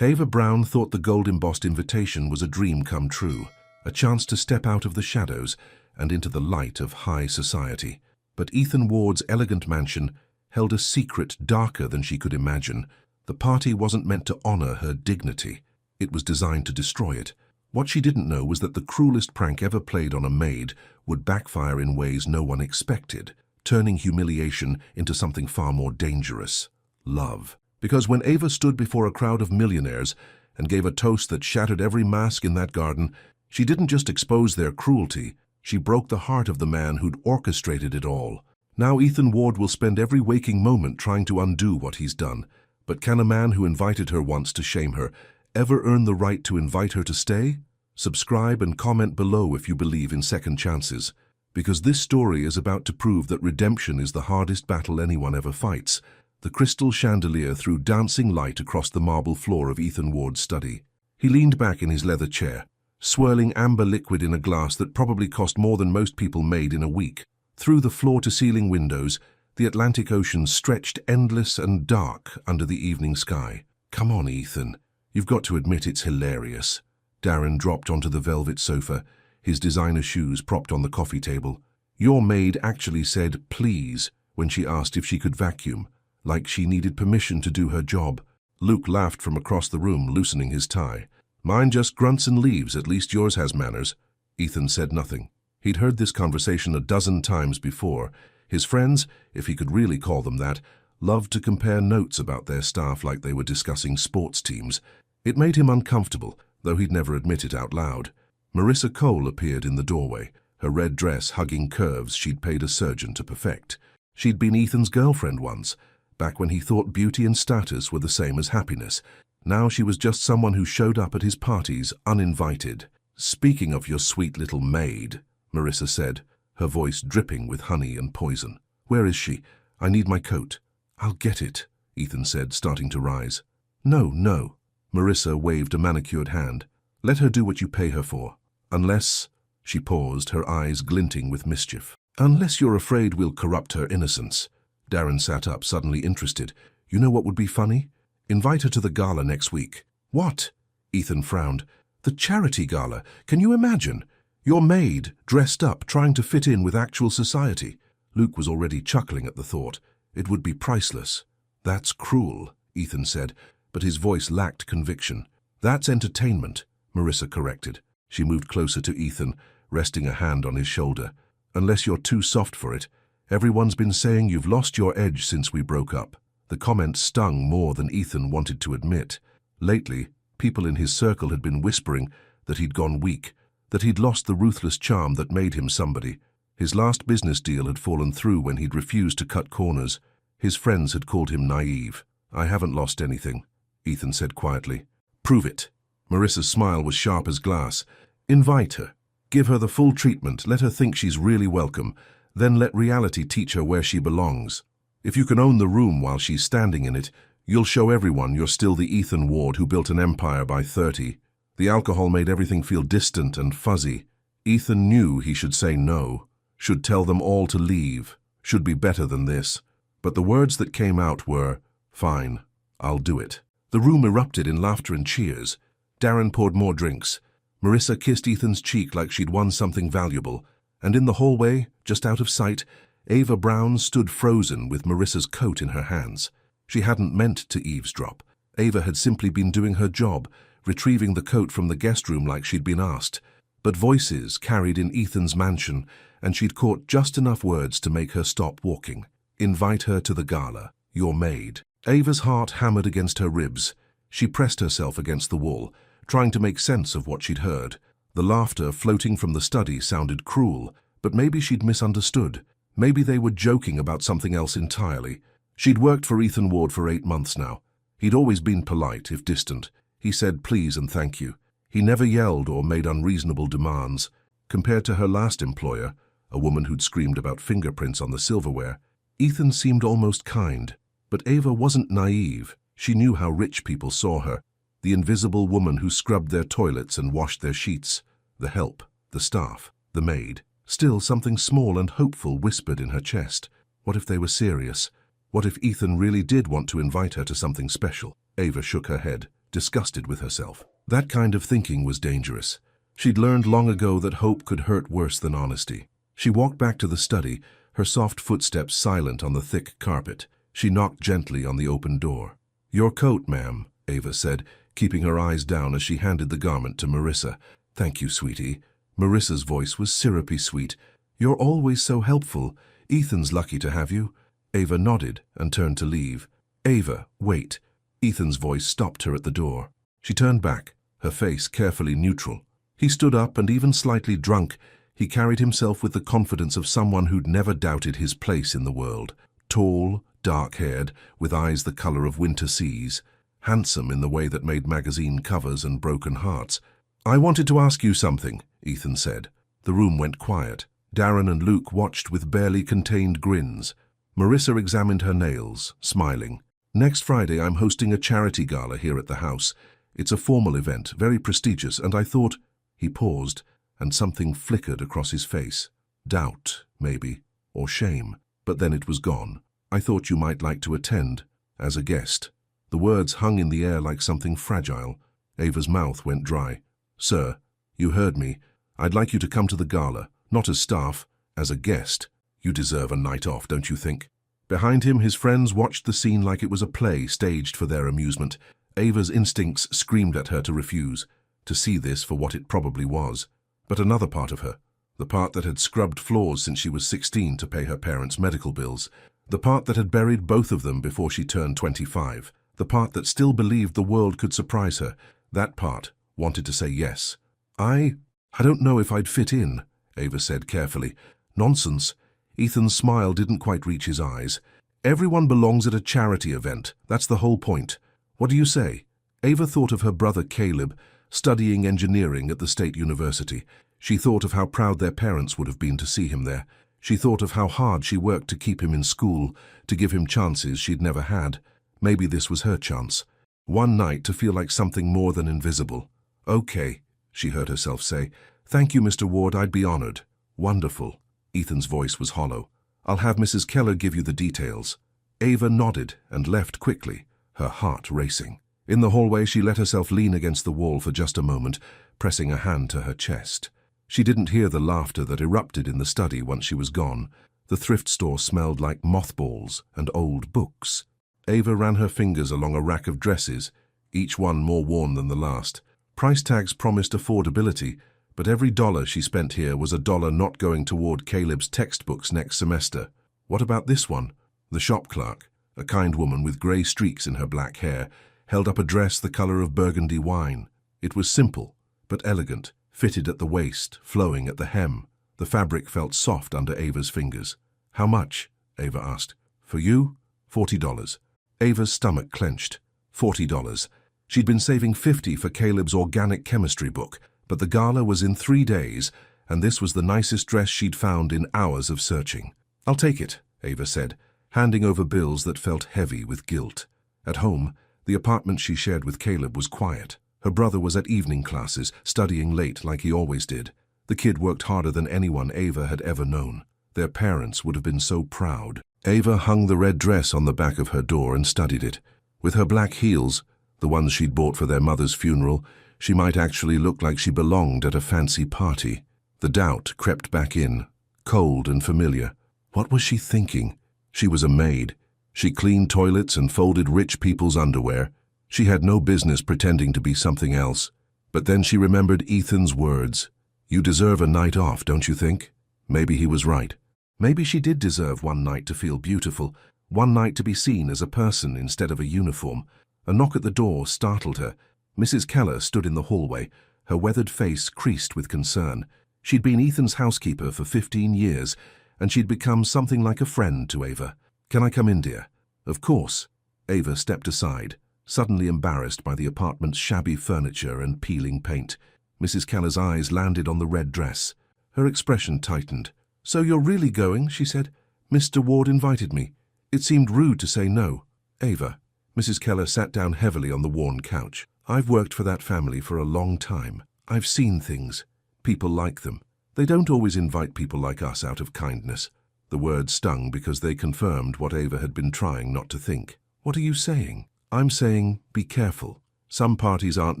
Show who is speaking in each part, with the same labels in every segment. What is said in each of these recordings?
Speaker 1: Ava Brown thought the gold-embossed invitation was a dream come true, a chance to step out of the shadows and into the light of high society. But Ethan Ward's elegant mansion held a secret darker than she could imagine. The party wasn't meant to honor her dignity. It was designed to destroy it. What she didn't know was that the cruelest prank ever played on a maid would backfire in ways no one expected, turning humiliation into something far more dangerous: love. Because when Ava stood before a crowd of millionaires and gave a toast that shattered every mask in that garden, she didn't just expose their cruelty, she broke the heart of the man who'd orchestrated it all. Now Ethan Ward will spend every waking moment trying to undo what he's done. But can a man who invited her once to shame her ever earn the right to invite her to stay? Subscribe and comment below if you believe in second chances, because this story is about to prove that redemption is the hardest battle anyone ever fights. The crystal chandelier threw dancing light across the marble floor of Ethan Ward's study. He leaned back in his leather chair, swirling amber liquid in a glass that probably cost more than most people made in a week. Through the floor-to-ceiling windows, the Atlantic Ocean stretched endless and dark under the evening sky. "Come on, Ethan. You've got to admit it's hilarious." Darren dropped onto the velvet sofa, his designer shoes propped on the coffee table. "Your maid actually said please when she asked if she could vacuum, like she needed permission to do her job." Luke laughed from across the room, loosening his tie. "Mine just grunts and leaves, at least yours has manners." Ethan said nothing. He'd heard this conversation a dozen times before. His friends, if he could really call them that, loved to compare notes about their staff like they were discussing sports teams. It made him uncomfortable, though he'd never admit it out loud. Marissa Cole appeared in the doorway, her red dress hugging curves she'd paid a surgeon to perfect. She'd been Ethan's girlfriend once, back when he thought beauty and status were the same as happiness. Now she was just someone who showed up at his parties uninvited. "Speaking of your sweet little maid," Marissa said, her voice dripping with honey and poison. "Where is she? I need my coat." "I'll get it," Ethan said, starting to rise. "No, no." Marissa waved a manicured hand. "Let her do what you pay her for. Unless—" She paused, her eyes glinting with mischief. "Unless you're afraid we'll corrupt her innocence." Darren sat up, suddenly interested. "You know what would be funny? Invite her to the gala next week." "What?" Ethan frowned. "The charity gala. Can you imagine? Your maid, dressed up, trying to fit in with actual society." Luke was already chuckling at the thought. "It would be priceless." "That's cruel," Ethan said, but his voice lacked conviction. "That's entertainment," Marissa corrected. She moved closer to Ethan, resting a hand on his shoulder. "Unless you're too soft for it. Everyone's been saying you've lost your edge since we broke up." The comment stung more than Ethan wanted to admit. Lately, people in his circle had been whispering that he'd gone weak, that he'd lost the ruthless charm that made him somebody. His last business deal had fallen through when he'd refused to cut corners. His friends had called him naive. "I haven't lost anything," Ethan said quietly. "Prove it." Marissa's smile was sharp as glass. "Invite her. Give her the full treatment. Let her think she's really welcome. Then let reality teach her where she belongs. If you can own the room while she's standing in it, you'll show everyone you're still the Ethan Ward who built an empire by 30. The alcohol made everything feel distant and fuzzy. Ethan knew he should say no, should tell them all to leave, should be better than this. But the words that came out were, "Fine, I'll do it." The room erupted in laughter and cheers. Darren poured more drinks. Marissa kissed Ethan's cheek like she'd won something valuable. And in the hallway, just out of sight, Ava Brown stood frozen with Marissa's coat in her hands. She hadn't meant to eavesdrop. Ava had simply been doing her job, retrieving the coat from the guest room like she'd been asked. But voices carried in Ethan's mansion, and she'd caught just enough words to make her stop walking. "Invite her to the gala. Your maid." Ava's heart hammered against her ribs. She pressed herself against the wall, trying to make sense of what she'd heard. The laughter floating from the study sounded cruel, but maybe she'd misunderstood. Maybe they were joking about something else entirely. She'd worked for Ethan Ward for 8 months now. He'd always been polite, if distant. He said please and thank you. He never yelled or made unreasonable demands. Compared to her last employer, a woman who'd screamed about fingerprints on the silverware, Ethan seemed almost kind. But Ava wasn't naive. She knew how rich people saw her. The invisible woman who scrubbed their toilets and washed their sheets. The help, the staff, the maid. Still, something small and hopeful whispered in her chest. What if they were serious? What if Ethan really did want to invite her to something special? Ava shook her head. disgusted with herself. That kind of thinking was dangerous. She'd learned long ago that hope could hurt worse than honesty. She walked back to the study, her soft footsteps silent on the thick carpet. She knocked gently on the open door. "Your coat, ma'am," Ava said, keeping her eyes down as she handed the garment to Marissa. "Thank you, sweetie." Marissa's voice was syrupy sweet. "You're always so helpful. Ethan's lucky to have you." Ava nodded and turned to leave. "Ava, wait." Ethan's voice stopped her at the door. She turned back, her face carefully neutral. He stood up, and even slightly drunk, he carried himself with the confidence of someone who'd never doubted his place in the world. Tall, dark-haired, with eyes the color of winter seas. Handsome in the way that made magazine covers and broken hearts. "I wanted to ask you something," Ethan said. The room went quiet. Darren and Luke watched with barely contained grins. Marissa examined her nails, smiling. "Next Friday I'm hosting a charity gala here at the house. It's a formal event, very prestigious, and I thought—" He paused, and something flickered across his face. Doubt, maybe, or shame, but then it was gone. "I thought you might like to attend, as a guest." The words hung in the air like something fragile. Ava's mouth went dry. "Sir, you heard me. I'd like you to come to the gala, not as staff, as a guest. You deserve a night off, don't you think?" Behind him, his friends watched the scene like it was a play staged for their amusement. Ava's instincts screamed at her to refuse, to see this for what it probably was. But another part of her, the part that had scrubbed floors since she was 16 to pay her parents' medical bills, the part that had buried both of them before she turned 25, the part that still believed the world could surprise her, that part wanted to say yes. I don't know if I'd fit in," Ava said carefully. "Nonsense." Ethan's smile didn't quite reach his eyes. "Everyone belongs at a charity event. That's the whole point. What do you say?" Ava thought of her brother Caleb, studying engineering at the state university. She thought of how proud their parents would have been to see him there. She thought of how hard she worked to keep him in school, to give him chances she'd never had. Maybe this was her chance. One night to feel like something more than invisible. "Okay," she heard herself say. "Thank you, Mr. Ward, I'd be honored." "Wonderful." Ethan's voice was hollow. "I'll have Mrs. Keller give you the details." Ava nodded and left quickly, her heart racing. In the hallway, she let herself lean against the wall for just a moment, pressing a hand to her chest. She didn't hear the laughter that erupted in the study once she was gone. The thrift store smelled like mothballs and old books. Ava ran her fingers along a rack of dresses, each one more worn than the last. Price tags promised affordability, but every dollar she spent here was a dollar not going toward Caleb's textbooks next semester. What about this one? The shop clerk, a kind woman with grey streaks in her black hair, held up a dress the color of burgundy wine. It was simple, but elegant, fitted at the waist, flowing at the hem. The fabric felt soft under Ava's fingers. "How much?" Ava asked. "For you? $40. Ava's stomach clenched. $40. She'd been saving $50 for Caleb's organic chemistry book, but the gala was in 3 days, and this was the nicest dress she'd found in hours of searching. "I'll take it," Ava said, handing over bills that felt heavy with guilt. At home, the apartment she shared with Caleb was quiet. Her brother was at evening classes, studying late like he always did. The kid worked harder than anyone Ava had ever known. Their parents would have been so proud. Ava hung the red dress on the back of her door and studied it. With her black heels, the ones she'd bought for their mother's funeral, she might actually look like she belonged at a fancy party. The doubt crept back in, cold and familiar. What was she thinking? She was a maid. She cleaned toilets and folded rich people's underwear. She had no business pretending to be something else. But then she remembered Ethan's words. "You deserve a night off, don't you think?" Maybe he was right. Maybe she did deserve one night to feel beautiful, one night to be seen as a person instead of a uniform. A knock at the door startled her. Mrs. Keller stood in the hallway, her weathered face creased with concern. She'd been Ethan's housekeeper for 15 years, and she'd become something like a friend to Ava. "Can I come in, dear?" "Of course." Ava stepped aside, suddenly embarrassed by the apartment's shabby furniture and peeling paint. Mrs. Keller's eyes landed on the red dress. Her expression tightened. "So you're really going?" she said. "Mr. Ward invited me. It seemed rude to say no." "Ava." Mrs. Keller sat down heavily on the worn couch. "I've worked for that family for a long time. I've seen things. People like them. They don't always invite people like us out of kindness." The words stung because they confirmed what Ava had been trying not to think. "What are you saying?" "I'm saying, be careful. Some parties aren't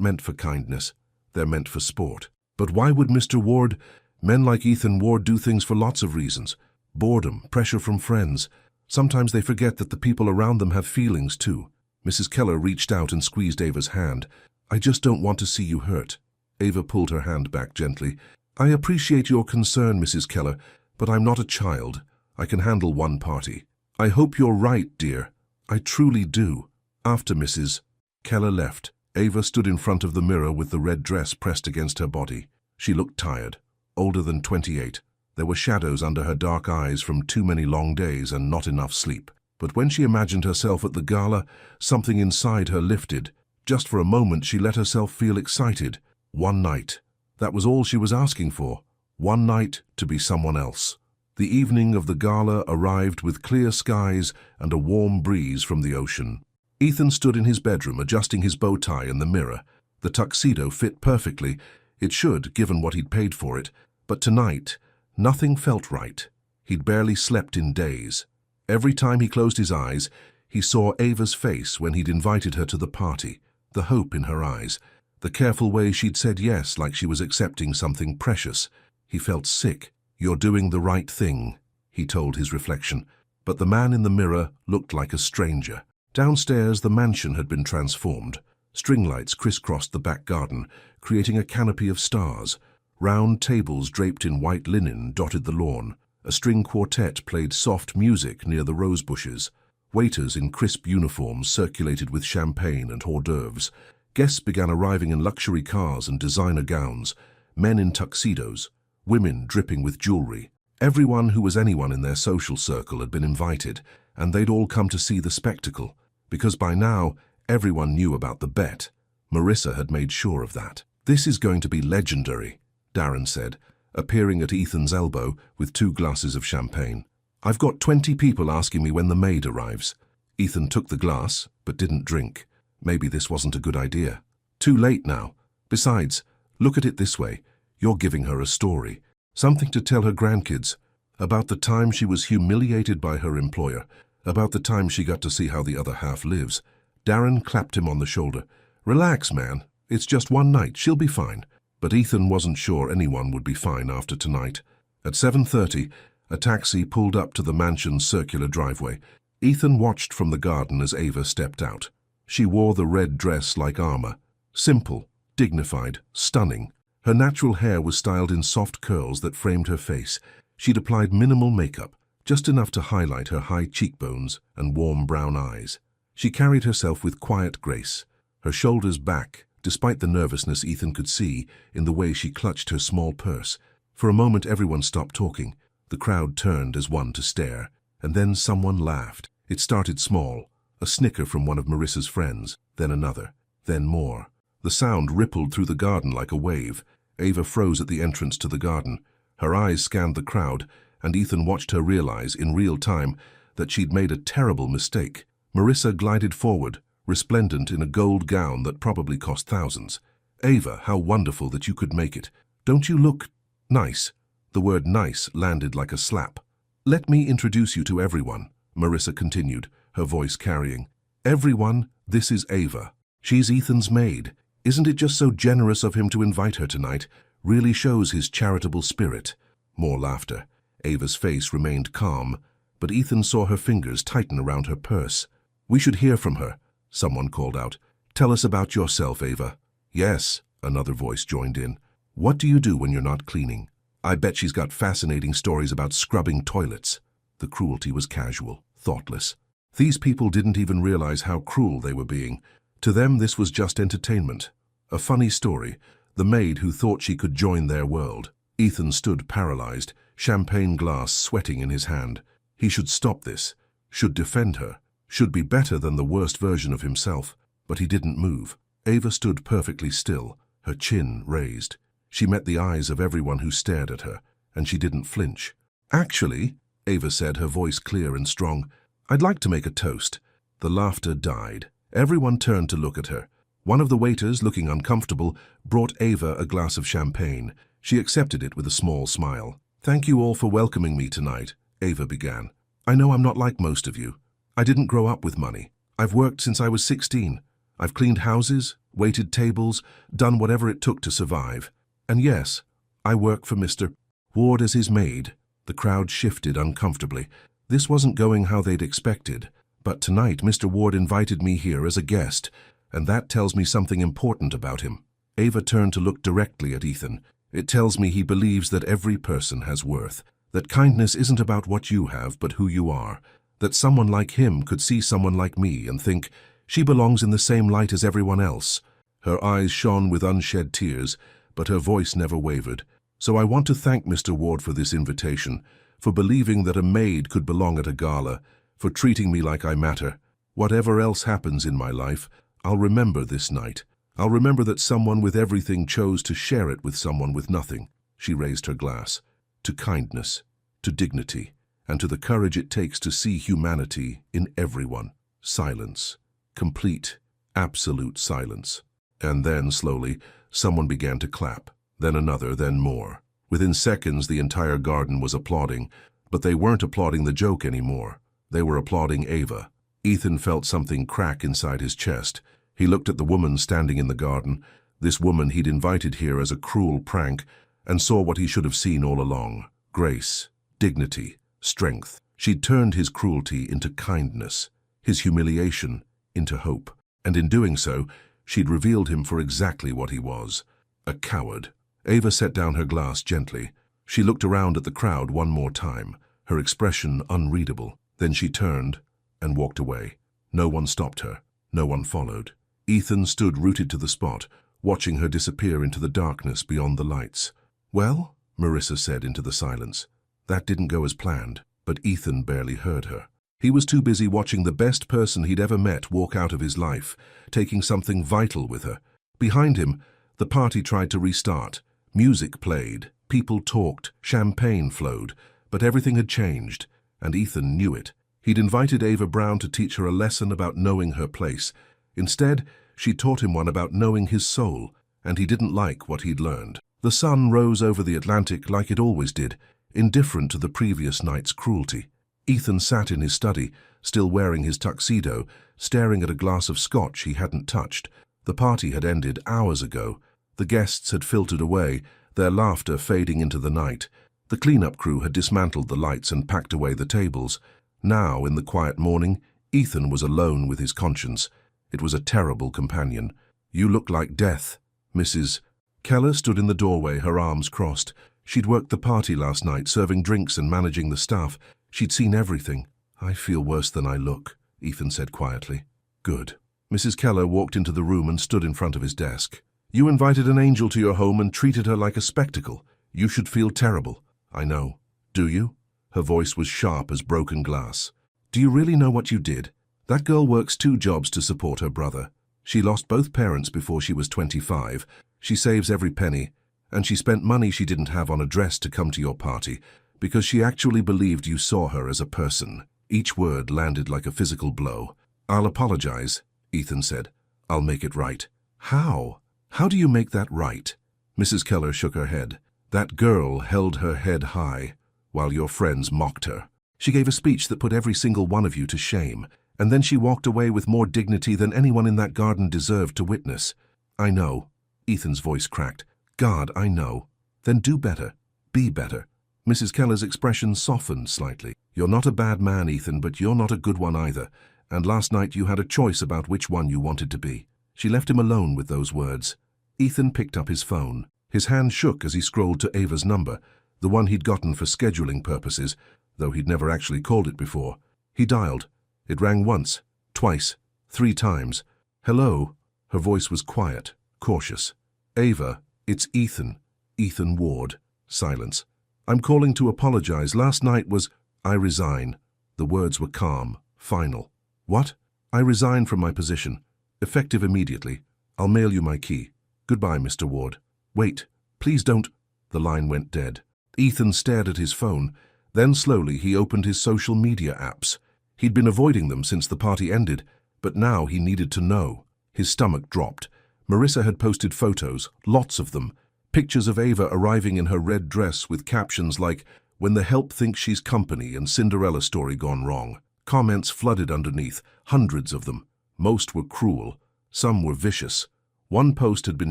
Speaker 1: meant for kindness. They're meant for sport. But why would Mr. Ward? Men like Ethan Ward do things for lots of reasons. Boredom, pressure from friends. Sometimes they forget that the people around them have feelings too. Mrs. Keller reached out and squeezed Ava's hand. I just don't want to see you hurt. Ava pulled her hand back gently. I appreciate your concern, Mrs. Keller, but I'm not a child. I can handle one party. I hope you're right, dear. I truly do. After Mrs. Keller left, Ava stood in front of the mirror with the red dress pressed against her body. She looked tired, older than 28. There were shadows under her dark eyes from too many long days and not enough sleep. But when she imagined herself at the gala, something inside her lifted. Just for a moment she let herself feel excited. One night. That was all she was asking for. One night to be someone else. The evening of the gala arrived with clear skies and a warm breeze from the ocean. Ethan stood in his bedroom adjusting his bow tie in the mirror. The tuxedo fit perfectly. It should, given what he'd paid for it. But tonight, nothing felt right. He'd barely slept in days. Every time he closed his eyes, he saw Ava's face when he'd invited her to the party, the hope in her eyes, the careful way she'd said yes like she was accepting something precious. He felt sick. You're doing the right thing, he told his reflection. But the man in the mirror looked like a stranger. Downstairs, the mansion had been transformed. String lights crisscrossed the back garden, creating a canopy of stars. Round tables draped in white linen dotted the lawn. A string quartet played soft music near the rose bushes. Waiters in crisp uniforms circulated with champagne and hors d'oeuvres. Guests began arriving in luxury cars and designer gowns, men in tuxedos, women dripping with jewelry. Everyone who was anyone in their social circle had been invited, and they'd all come to see the spectacle, because by now everyone knew about the bet. Marissa had made sure of that. This is going to be legendary, Darren said, appearing at Ethan's elbow with 2 glasses of champagne. I've got 20 people asking me when the maid arrives. Ethan took the glass, but didn't drink. Maybe this wasn't a good idea. Too late now. Besides, look at it this way. You're giving her a story. Something to tell her grandkids. About the time she was humiliated by her employer. About the time she got to see how the other half lives. Darren clapped him on the shoulder. Relax, man. It's just one night. She'll be fine. But Ethan wasn't sure anyone would be fine after tonight. At 7:30, a taxi pulled up to the mansion's circular driveway. Ethan watched from the garden as Ava stepped out. She wore the red dress like armor. Simple, dignified, stunning. Her natural hair was styled in soft curls that framed her face. She'd applied minimal makeup, just enough to highlight her high cheekbones and warm brown eyes. She carried herself with quiet grace, her shoulders back, despite the nervousness Ethan could see in the way she clutched her small purse. For a moment everyone stopped talking. The crowd turned as one to stare, and then someone laughed. It started small, a snicker from one of Marissa's friends, then another, then more. The sound rippled through the garden like a wave. Ava froze at the entrance to the garden. Her eyes scanned the crowd, and Ethan watched her realize in real time that she'd made a terrible mistake. Marissa glided forward, resplendent in a gold gown that probably cost thousands. Ava, how wonderful that you could make it. Don't you look nice? The word nice landed like a slap. Let me introduce you to everyone, Marissa continued, her voice carrying. Everyone, this is Ava. She's Ethan's maid. Isn't it just so generous of him to invite her tonight? Really shows his charitable spirit. More laughter. Ava's face remained calm, but Ethan saw her fingers tighten around her purse. We should hear from her, someone called out. Tell us about yourself, Ava. Yes, another voice joined in. What do you do when you're not cleaning? I bet she's got fascinating stories about scrubbing toilets. The cruelty was casual, thoughtless. These people didn't even realize how cruel they were being. To them, this was just entertainment. A funny story, the maid who thought she could join their world. Ethan stood paralyzed, champagne glass sweating in his hand. He should stop this, should defend her, should be better than the worst version of himself. But he didn't move. Ava stood perfectly still, her chin raised. She met the eyes of everyone who stared at her, and she didn't flinch. Actually, Ava said, her voice clear and strong, I'd like to make a toast. The laughter died. Everyone turned to look at her. One of the waiters, looking uncomfortable, brought Ava a glass of champagne. She accepted it with a small smile. Thank you all for welcoming me tonight, Ava began. I know I'm not like most of you. I didn't grow up with money. I've worked since I was 16. I've cleaned houses, waited tables, done whatever it took to survive. And yes, I work for Mr. Ward as his maid." The crowd shifted uncomfortably. This wasn't going how they'd expected. But tonight Mr. Ward invited me here as a guest, and that tells me something important about him. Ava turned to look directly at Ethan. "It tells me he believes that every person has worth, that kindness isn't about what you have, but who you are, that someone like him could see someone like me and think, she belongs in the same light as everyone else." Her eyes shone with unshed tears, but her voice never wavered. "So I want to thank Mr. Ward for this invitation, for believing that a maid could belong at a gala, for treating me like I matter. Whatever else happens in my life, I'll remember this night. I'll remember that someone with everything chose to share it with someone with nothing." She raised her glass. "To kindness, to dignity, and to the courage it takes to see humanity in everyone." Silence. Complete, absolute silence. And then, slowly, someone began to clap. Then another, then more. Within seconds, the entire garden was applauding, but they weren't applauding the joke anymore. They were applauding Ava. Ethan felt something crack inside his chest. He looked at the woman standing in the garden, this woman he'd invited here as a cruel prank, and saw what he should have seen all along. Grace, dignity, strength. She'd turned his cruelty into kindness, his humiliation into hope. And in doing so, she'd revealed him for exactly what he was, a coward. Ava set down her glass gently. She looked around at the crowd one more time, her expression unreadable. Then she turned and walked away. No one stopped her. No one followed. Ethan stood rooted to the spot, watching her disappear into the darkness beyond the lights. "Well," Marissa said into the silence. That didn't go as planned, but Ethan barely heard her. He was too busy watching the best person he'd ever met walk out of his life, taking something vital with her. Behind him, the party tried to restart. Music played, people talked, champagne flowed, but everything had changed, and Ethan knew it. He'd invited Ava Brown to teach her a lesson about knowing her place. Instead, she taught him one about knowing his soul, and he didn't like what he'd learned. The sun rose over the Atlantic like it always did, indifferent to the previous night's cruelty. Ethan sat in his study, still wearing his tuxedo, staring at a glass of scotch he hadn't touched. The party had ended hours ago. The guests had filtered away, their laughter fading into the night. The cleanup crew had dismantled the lights and packed away the tables. Now, in the quiet morning, Ethan was alone with his conscience. It was a terrible companion. "You look like death." Mrs. Keller stood in the doorway, her arms crossed. She'd worked the party last night, serving drinks and managing the staff. She'd seen everything. "I feel worse than I look," Ethan said quietly. "Good." Mrs. Keller walked into the room and stood in front of his desk. "You invited an angel to your home and treated her like a spectacle. You should feel terrible." "I know. Do you?" Her voice was sharp as broken glass. "Do you really know what you did? That girl works 2 jobs to support her brother. She lost both parents before she was 25. She saves every penny, and she spent money she didn't have on a dress to come to your party because she actually believed you saw her as a person." Each word landed like a physical blow. "I'll apologize," Ethan said. "I'll make it right." "How? How do you make that right?" Mrs. Keller shook her head. "That girl held her head high, while your friends mocked her. She gave a speech that put every single one of you to shame, and then she walked away with more dignity than anyone in that garden deserved to witness." "I know." Ethan's voice cracked. "God, I know. Then do better. Be better." Mrs. Keller's expression softened slightly. "You're not a bad man, Ethan, but you're not a good one either, and last night you had a choice about which one you wanted to be." She left him alone with those words. Ethan picked up his phone. His hand shook as he scrolled to Ava's number, the one he'd gotten for scheduling purposes, though he'd never actually called it before. He dialed. It rang once, twice, 3 times. "Hello?" Her voice was quiet, cautious. "Ava, it's Ethan. Ethan Ward." Silence. "I'm calling to apologize. Last night was—" "I resign." The words were calm, final. "What?" "I resign from my position. Effective immediately. I'll mail you my key. Goodbye, Mr. Ward." "Wait. Please don't—" The line went dead. Ethan stared at his phone. Then slowly he opened his social media apps. He'd been avoiding them since the party ended, but now he needed to know. His stomach dropped. Marissa had posted photos, lots of them. Pictures of Ava arriving in her red dress with captions like, "When the help thinks she's company" and "Cinderella story gone wrong." Comments flooded underneath, hundreds of them. Most were cruel. Some were vicious. One post had been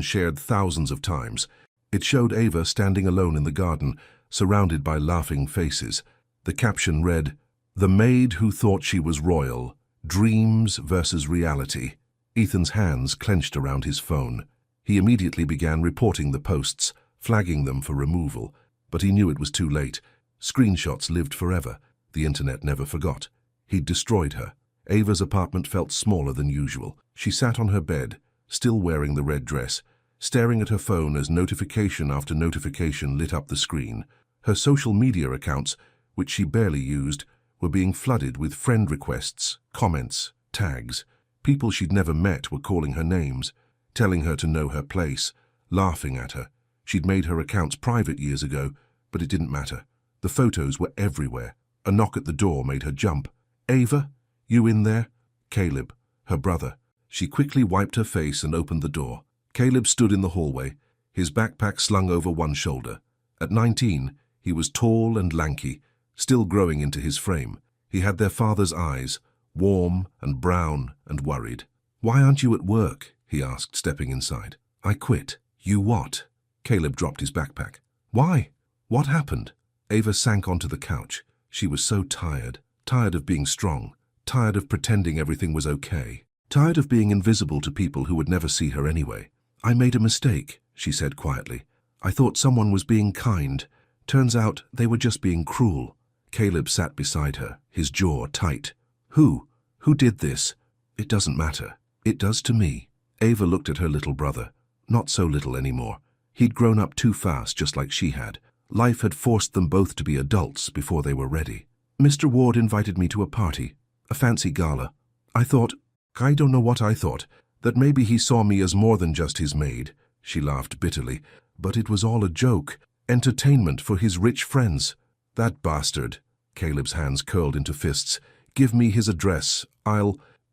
Speaker 1: shared thousands of times. It showed Ava standing alone in the garden, surrounded by laughing faces. The caption read, "The maid who thought she was royal. Dreams versus reality." Ethan's hands clenched around his phone. He immediately began reporting the posts, flagging them for removal. But he knew it was too late. Screenshots lived forever. The internet never forgot. He'd destroyed her. Ava's apartment felt smaller than usual. She sat on her bed, still wearing the red dress, staring at her phone as notification after notification lit up the screen. Her social media accounts, which she barely used, were being flooded with friend requests, comments, tags. People she'd never met were calling her names, telling her to know her place, laughing at her. She'd made her accounts private years ago, but it didn't matter. The photos were everywhere. A knock at the door made her jump. "Ava, you in there?" Caleb, her brother. She quickly wiped her face and opened the door. Caleb stood in the hallway, his backpack slung over one shoulder. At 19, he was tall and lanky, still growing into his frame. He had their father's eyes, warm and brown and worried. "Why aren't you at work?" he asked, stepping inside. "I quit." "You what?" Caleb dropped his backpack. "Why? What happened?" Ava sank onto the couch. She was so tired. Tired of being strong. Tired of pretending everything was okay. Tired of being invisible to people who would never see her anyway. "I made a mistake," she said quietly. "I thought someone was being kind. Turns out they were just being cruel." Caleb sat beside her, his jaw tight. "Who? Who did this?" "It doesn't matter. It does to me." Ava looked at her little brother. Not so little anymore. He'd grown up too fast, just like she had. Life had forced them both to be adults before they were ready. "Mr. Ward invited me to a party, a fancy gala. I don't know what I thought, that maybe he saw me as more than just his maid." She laughed bitterly. "But it was all a joke. Entertainment for his rich friends." "That bastard." Caleb's hands curled into fists. "Give me his address.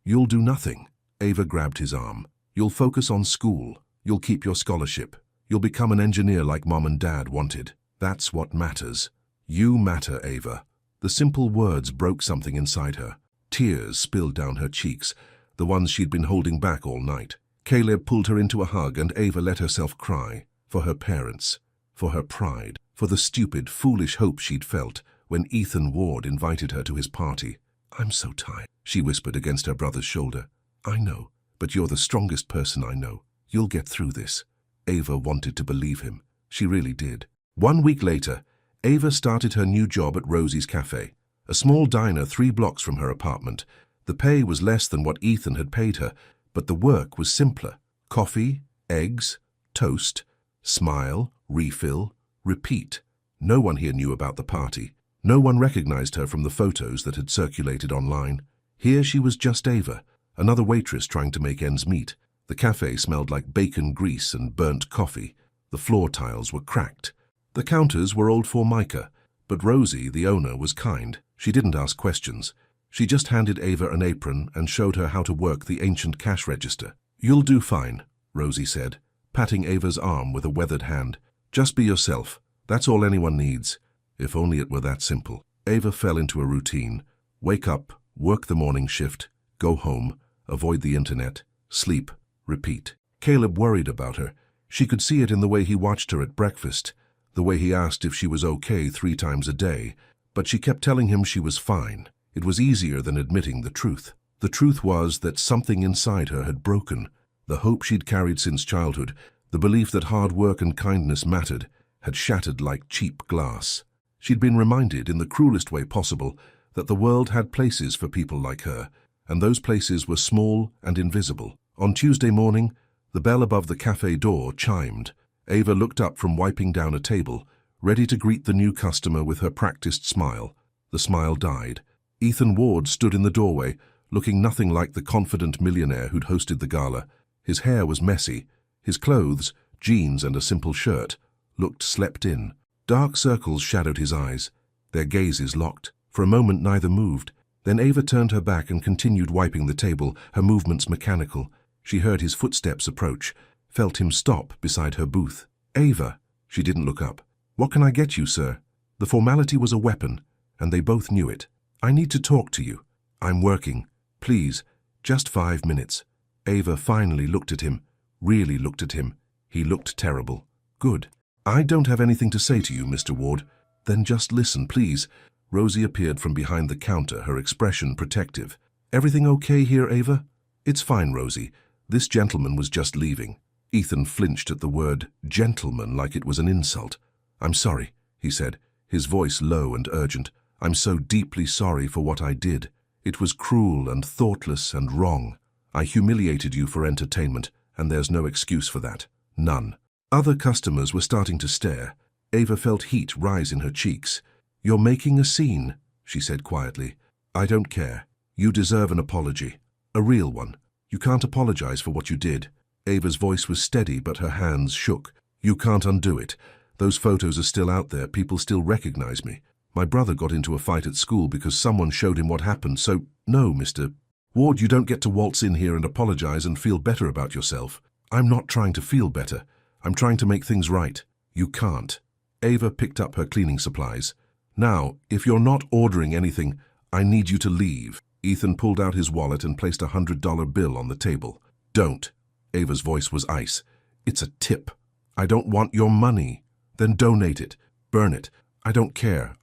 Speaker 1: You'll do nothing." Ava grabbed his arm. "You'll focus on school. You'll keep your scholarship. You'll become an engineer like Mom and Dad wanted. That's what matters. You matter, Ava." The simple words broke something inside her. Tears spilled down her cheeks, the ones she'd been holding back all night. Caleb pulled her into a hug and Ava let herself cry. For her parents. For her pride. For the stupid, foolish hope she'd felt when Ethan Ward invited her to his party. "I'm so tired," she whispered against her brother's shoulder. "I know, but you're the strongest person I know. You'll get through this." Ava wanted to believe him. She really did. 1 week later, Ava started her new job at Rosie's Cafe, a small diner 3 blocks from her apartment. The pay was less than what Ethan had paid her, but the work was simpler. Coffee, eggs, toast, smile, refill, repeat. No one here knew about the party. No one recognized her from the photos that had circulated online. Here she was just Ava, another waitress trying to make ends meet. The cafe smelled like bacon grease and burnt coffee. The floor tiles were cracked. The counters were old Formica, but Rosie, the owner, was kind. She didn't ask questions. She just handed Ava an apron and showed her how to work the ancient cash register. "You'll do fine," Rosie said, patting Ava's arm with a weathered hand. "Just be yourself. That's all anyone needs." If only it were that simple. Ava fell into a routine. Wake up, work the morning shift, go home, avoid the internet, sleep, repeat. Caleb worried about her. She could see it in the way he watched her at breakfast, the way he asked if she was okay 3 times a day, but she kept telling him she was fine. It was easier than admitting the truth. The truth was that something inside her had broken. The hope she'd carried since childhood, the belief that hard work and kindness mattered, had shattered like cheap glass. She'd been reminded in the cruelest way possible that the world had places for people like her, and those places were small and invisible. On Tuesday morning, the bell above the cafe door chimed. Ava looked up from wiping down a table, ready to greet the new customer with her practiced smile. The smile died. Ethan Ward stood in the doorway, looking nothing like the confident millionaire who'd hosted the gala. His hair was messy. His clothes, jeans and a simple shirt, looked slept in. Dark circles shadowed his eyes. Their gazes locked. For a moment neither moved. Then Ava turned her back and continued wiping the table, her movements mechanical. She heard his footsteps approach, felt him stop beside her booth. "Ava." She didn't look up. "What can I get you, sir?" The formality was a weapon, and they both knew it. "I need to talk to you." "I'm working. Please, just 5 minutes." Ava finally looked at him, really looked at him. He looked terrible. Good. I don't have anything to say to you, Mr. Ward. Then just listen, please. Rosie appeared from behind the counter, her expression protective. Everything okay here, Ava? It's fine, Rosie. This gentleman was just leaving. Ethan flinched at the word gentleman like it was an insult. I'm sorry, he said, his voice low and urgent. I'm so deeply sorry for what I did. It was cruel and thoughtless and wrong. I humiliated you for entertainment, and there's no excuse for that. None. Other customers were starting to stare. Ava felt heat rise in her cheeks. You're making a scene, she said quietly. I don't care. You deserve an apology. A real one. You can't apologize for what you did. Ava's voice was steady, but her hands shook. You can't undo it. Those photos are still out there. People still recognize me. My brother got into a fight at school because someone showed him what happened, so no, Mr. Ward, you don't get to waltz in here and apologize and feel better about yourself. I'm not trying to feel better. I'm trying to make things right. You can't. Ava picked up her cleaning supplies. Now, if you're not ordering anything, I need you to leave. Ethan pulled out his wallet and placed a $100 bill on the table. Don't. Ava's voice was ice. It's a tip. I don't want your money. Then donate it. Burn it. I don't care.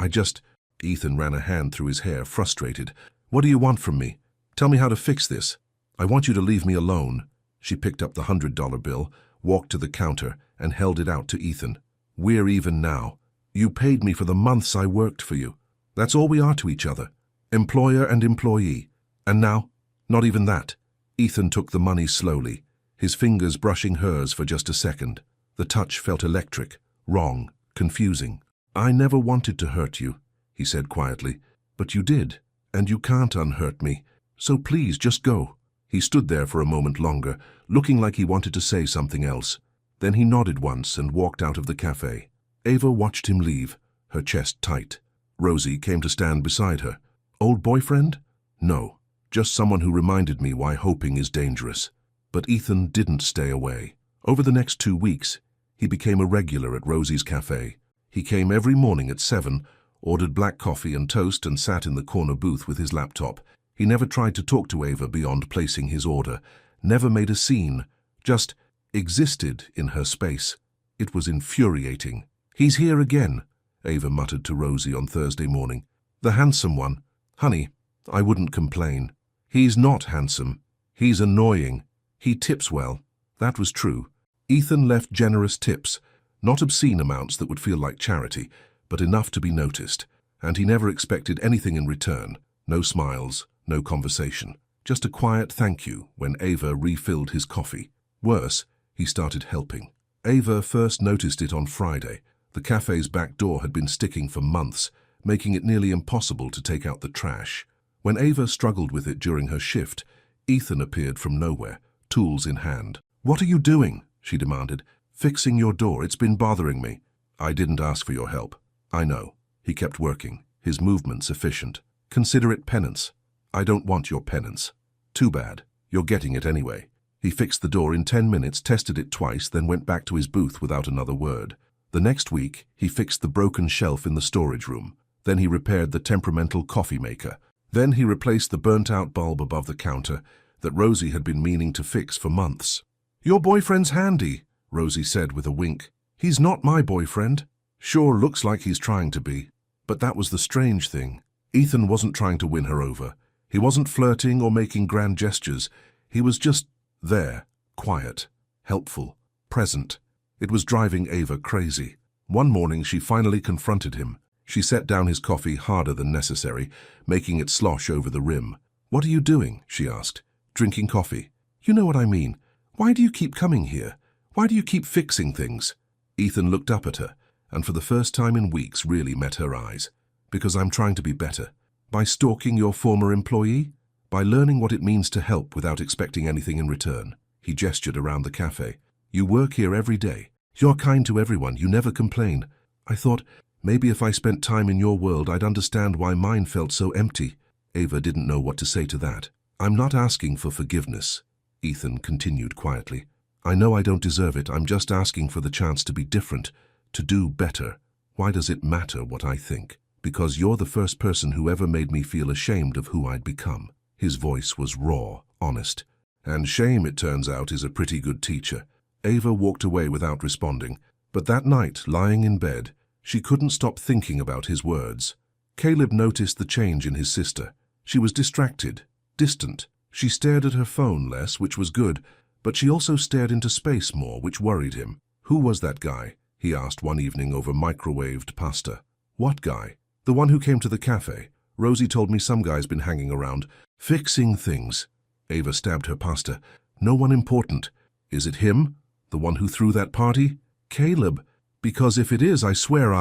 Speaker 1: Ethan ran a hand through his hair, frustrated. What do you want from me? Tell me how to fix this. I want you to leave me alone. She picked up the $100 bill, walked to the counter, and held it out to Ethan. We're even now. You paid me for the months I worked for you. That's all we are to each other. Employer and employee. And now, not even that. Ethan took the money slowly, his fingers brushing hers for just a second. The touch felt electric, wrong, confusing. I never wanted to hurt you, he said quietly, but you did, and you can't unhurt me. So please, just go. He stood there for a moment longer, looking like he wanted to say something else. Then he nodded once and walked out of the cafe. Ava watched him leave, her chest tight. Rosie came to stand beside her. Old boyfriend? No, just someone who reminded me why hoping is dangerous. But Ethan didn't stay away. Over the next 2 weeks, he became a regular at Rosie's cafe. He came every morning at 7, ordered black coffee and toast, and sat in the corner booth with his laptop. He never tried to talk to Ava beyond placing his order, never made a scene, just existed in her space. It was infuriating. He's here again, Ava muttered to Rosie on Thursday morning. The handsome one. Honey, I wouldn't complain. He's not handsome. He's annoying. He tips well. That was true. Ethan left generous tips, not obscene amounts that would feel like charity, but enough to be noticed. And he never expected anything in return. No smiles, no conversation. Just a quiet thank you when Ava refilled his coffee. Worse, he started helping. Ava first noticed it on Friday. The cafe's back door had been sticking for months, making it nearly impossible to take out the trash. When Ava struggled with it during her shift, Ethan appeared from nowhere, tools in hand. What are you doing? She demanded. Fixing your door. It's been bothering me. I didn't ask for your help. I know. He kept working, his movements efficient. Consider it penance. I don't want your penance. Too bad. You're getting it anyway. He fixed the door in 10 minutes, tested it twice, then went back to his booth without another word. The next week, he fixed the broken shelf in the storage room. Then he repaired the temperamental coffee maker. Then he replaced the burnt-out bulb above the counter that Rosie had been meaning to fix for months. Your boyfriend's handy, Rosie said with a wink. He's not my boyfriend. Sure, looks like he's trying to be. But that was the strange thing. Ethan wasn't trying to win her over. He wasn't flirting or making grand gestures. He was just there, quiet, helpful, present. It was driving Ava crazy. One morning she finally confronted him. She set down his coffee harder than necessary, making it slosh over the rim. What are you doing? She asked. Drinking coffee. You know what I mean. Why do you keep coming here? Why do you keep fixing things? Ethan looked up at her, and for the first time in weeks really met her eyes. Because I'm trying to be better. By stalking your former employee? By learning what it means to help without expecting anything in return. He gestured around the cafe. You work here every day. You're kind to everyone. You never complain. I thought, maybe if I spent time in your world, I'd understand why mine felt so empty. Ava didn't know what to say to that. I'm not asking for forgiveness, Ethan continued quietly. I know I don't deserve it. I'm just asking for the chance to be different, to do better. Why does it matter what I think? Because you're the first person who ever made me feel ashamed of who I'd become. His voice was raw, honest. And shame, it turns out, is a pretty good teacher. Ava walked away without responding, but that night, lying in bed, she couldn't stop thinking about his words. Caleb noticed the change in his sister. She was distracted, distant. She stared at her phone less, which was good, but she also stared into space more, which worried him. "Who was that guy?" he asked one evening over microwaved pasta. "What guy?" "The one who came to the cafe. Rosie told me some guy's been hanging around, fixing things." Ava stabbed her pasta. "No one important. Is it him? The one who threw that party?" "Caleb. Because if it is, I swear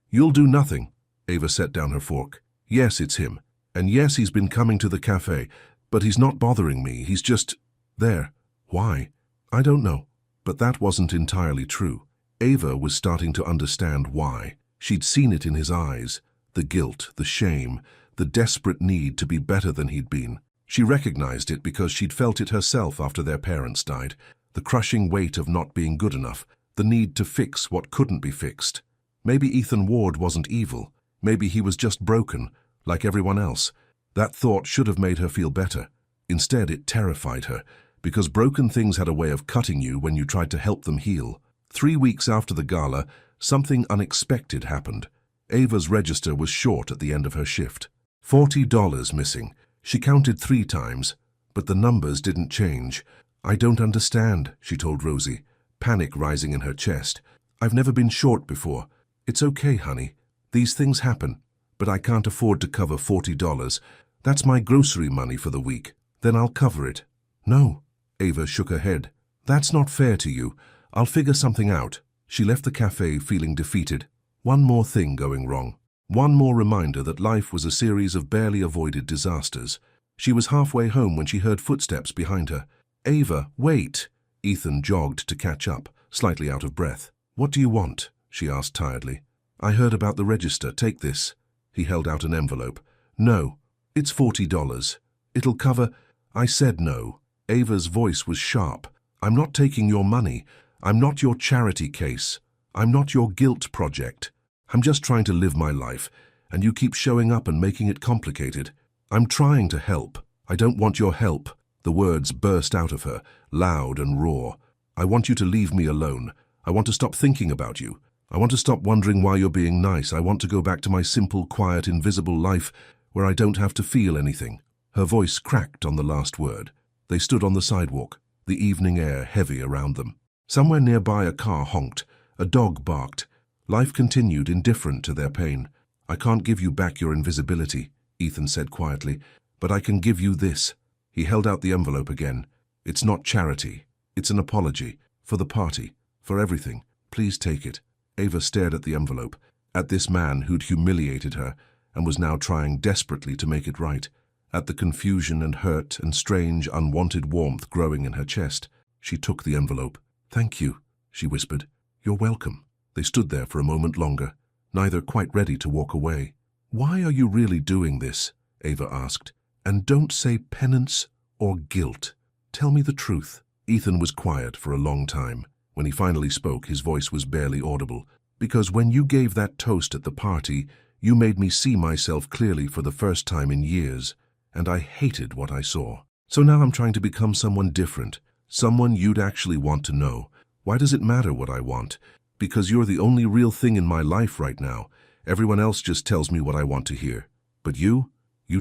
Speaker 1: You'll do nothing." Ava set down her fork. "Yes, it's him. And yes, he's been coming to the cafe. But he's not bothering me. He's just there." "Why?" "I don't know." But that wasn't entirely true. Ava was starting to understand why. She'd seen it in his eyes. The guilt, the shame, the desperate need to be better than he'd been. She recognized it because she'd felt it herself after their parents died. The crushing weight of not being good enough. The need to fix what couldn't be fixed. Maybe Ethan Ward wasn't evil. Maybe he was just broken, like everyone else. That thought should have made her feel better. Instead, it terrified her, because broken things had a way of cutting you when you tried to help them heal. 3 weeks after the gala, something unexpected happened. Ava's register was short at the end of her shift. $40 missing. She counted 3 times, but the numbers didn't change. "I don't understand," she told Rosie, panic rising in her chest. "I've never been short before." "It's okay, honey. These things happen. But I can't afford to cover $40. That's my grocery money for the week. Then I'll cover it." "No." Ava shook her head. "That's not fair to you. I'll figure something out." She left the cafe feeling defeated. One more thing going wrong. One more reminder that life was a series of barely avoided disasters. She was halfway home when she heard footsteps behind her. "Ava, wait!" Ethan jogged to catch up, slightly out of breath. "What do you want?" she asked tiredly. "I heard about the register. Take this." He held out an envelope. "No, it's $40. It'll cover—" "I said no." Ava's voice was sharp. "I'm not taking your money. I'm not your charity case. I'm not your guilt project. I'm just trying to live my life, and you keep showing up and making it complicated. I'm trying to help. I don't want your help." The words burst out of her, loud and raw. "I want you to leave me alone. I want to stop thinking about you. I want to stop wondering why you're being nice. I want to go back to my simple, quiet, invisible life where I don't have to feel anything." Her voice cracked on the last word. They stood on the sidewalk, the evening air heavy around them. Somewhere nearby a car honked. A dog barked. Life continued, indifferent to their pain. "I can't give you back your invisibility," Ethan said quietly, "but I can give you this." He held out the envelope again. "It's not charity. It's an apology. For the party. For everything. Please take it." Ava stared at the envelope, at this man who'd humiliated her and was now trying desperately to make it right, at the confusion and hurt and strange, unwanted warmth growing in her chest. She took the envelope. "Thank you," she whispered. "You're welcome." They stood there for a moment longer, neither quite ready to walk away. "Why are you really doing this?" Ava asked. "And don't say penance or guilt. Tell me the truth." Ethan was quiet for a long time. When he finally spoke, his voice was barely audible. "Because when you gave that toast at the party, you made me see myself clearly for the first time in years, and I hated what I saw. So now I'm trying to become someone different, someone you'd actually want to know. Why does it matter what I want? Because you're the only real thing in my life right now. Everyone else just tells me what I want to hear. But you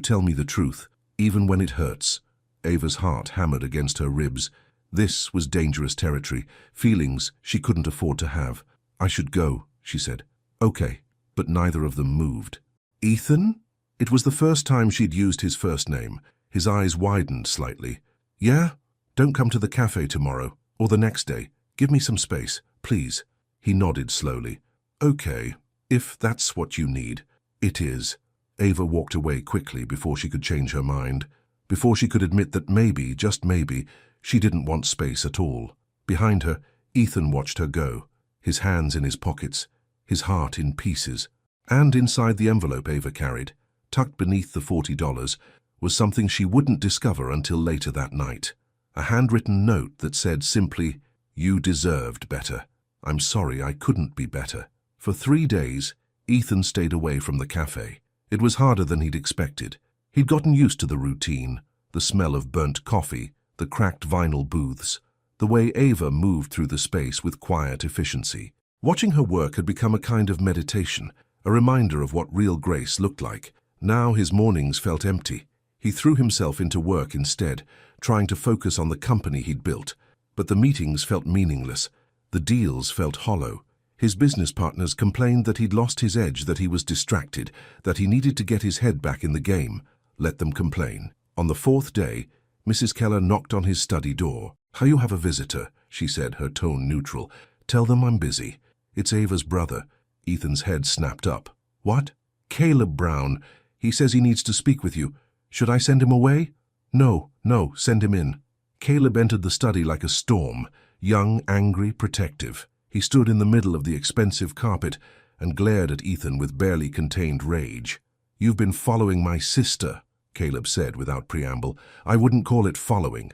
Speaker 1: tell me the truth, even when it hurts." Ava's heart hammered against her ribs. This was dangerous territory, feelings she couldn't afford to have. "I should go," she said. "Okay." But neither of them moved. "Ethan?" It was the first time she'd used his first name. His eyes widened slightly. "Yeah? Don't come to the cafe tomorrow, or the next day. Give me some space, please." He nodded slowly. "Okay, if that's what you need." "It is." Ava walked away quickly before she could change her mind, before she could admit that maybe, just maybe, she didn't want space at all. Behind her, Ethan watched her go, his hands in his pockets, his heart in pieces. And inside the envelope Ava carried, tucked beneath the $40, was something she wouldn't discover until later that night. A handwritten note that said simply, "You deserved better. I'm sorry I couldn't be better." For 3 days, Ethan stayed away from the cafe. It was harder than he'd expected. He'd gotten used to the routine, the smell of burnt coffee, the cracked vinyl booths, the way Ava moved through the space with quiet efficiency. Watching her work had become a kind of meditation, a reminder of what real grace looked like. Now his mornings felt empty. He threw himself into work instead, trying to focus on the company he'd built. But the meetings felt meaningless. The deals felt hollow. His business partners complained that he'd lost his edge, that he was distracted, that he needed to get his head back in the game. Let them complain. On the fourth day, Mrs. Keller knocked on his study door. "You have a visitor," she said, her tone neutral. "Tell them I'm busy." "It's Ava's brother." Ethan's head snapped up. "What?" "Caleb Brown. He says he needs to speak with you. Should I send him away?" No, send him in." Caleb entered the study like a storm, young, angry, protective. He stood in the middle of the expensive carpet and glared at Ethan with barely contained rage. "You've been following my sister," Caleb said without preamble. "I wouldn't call it following.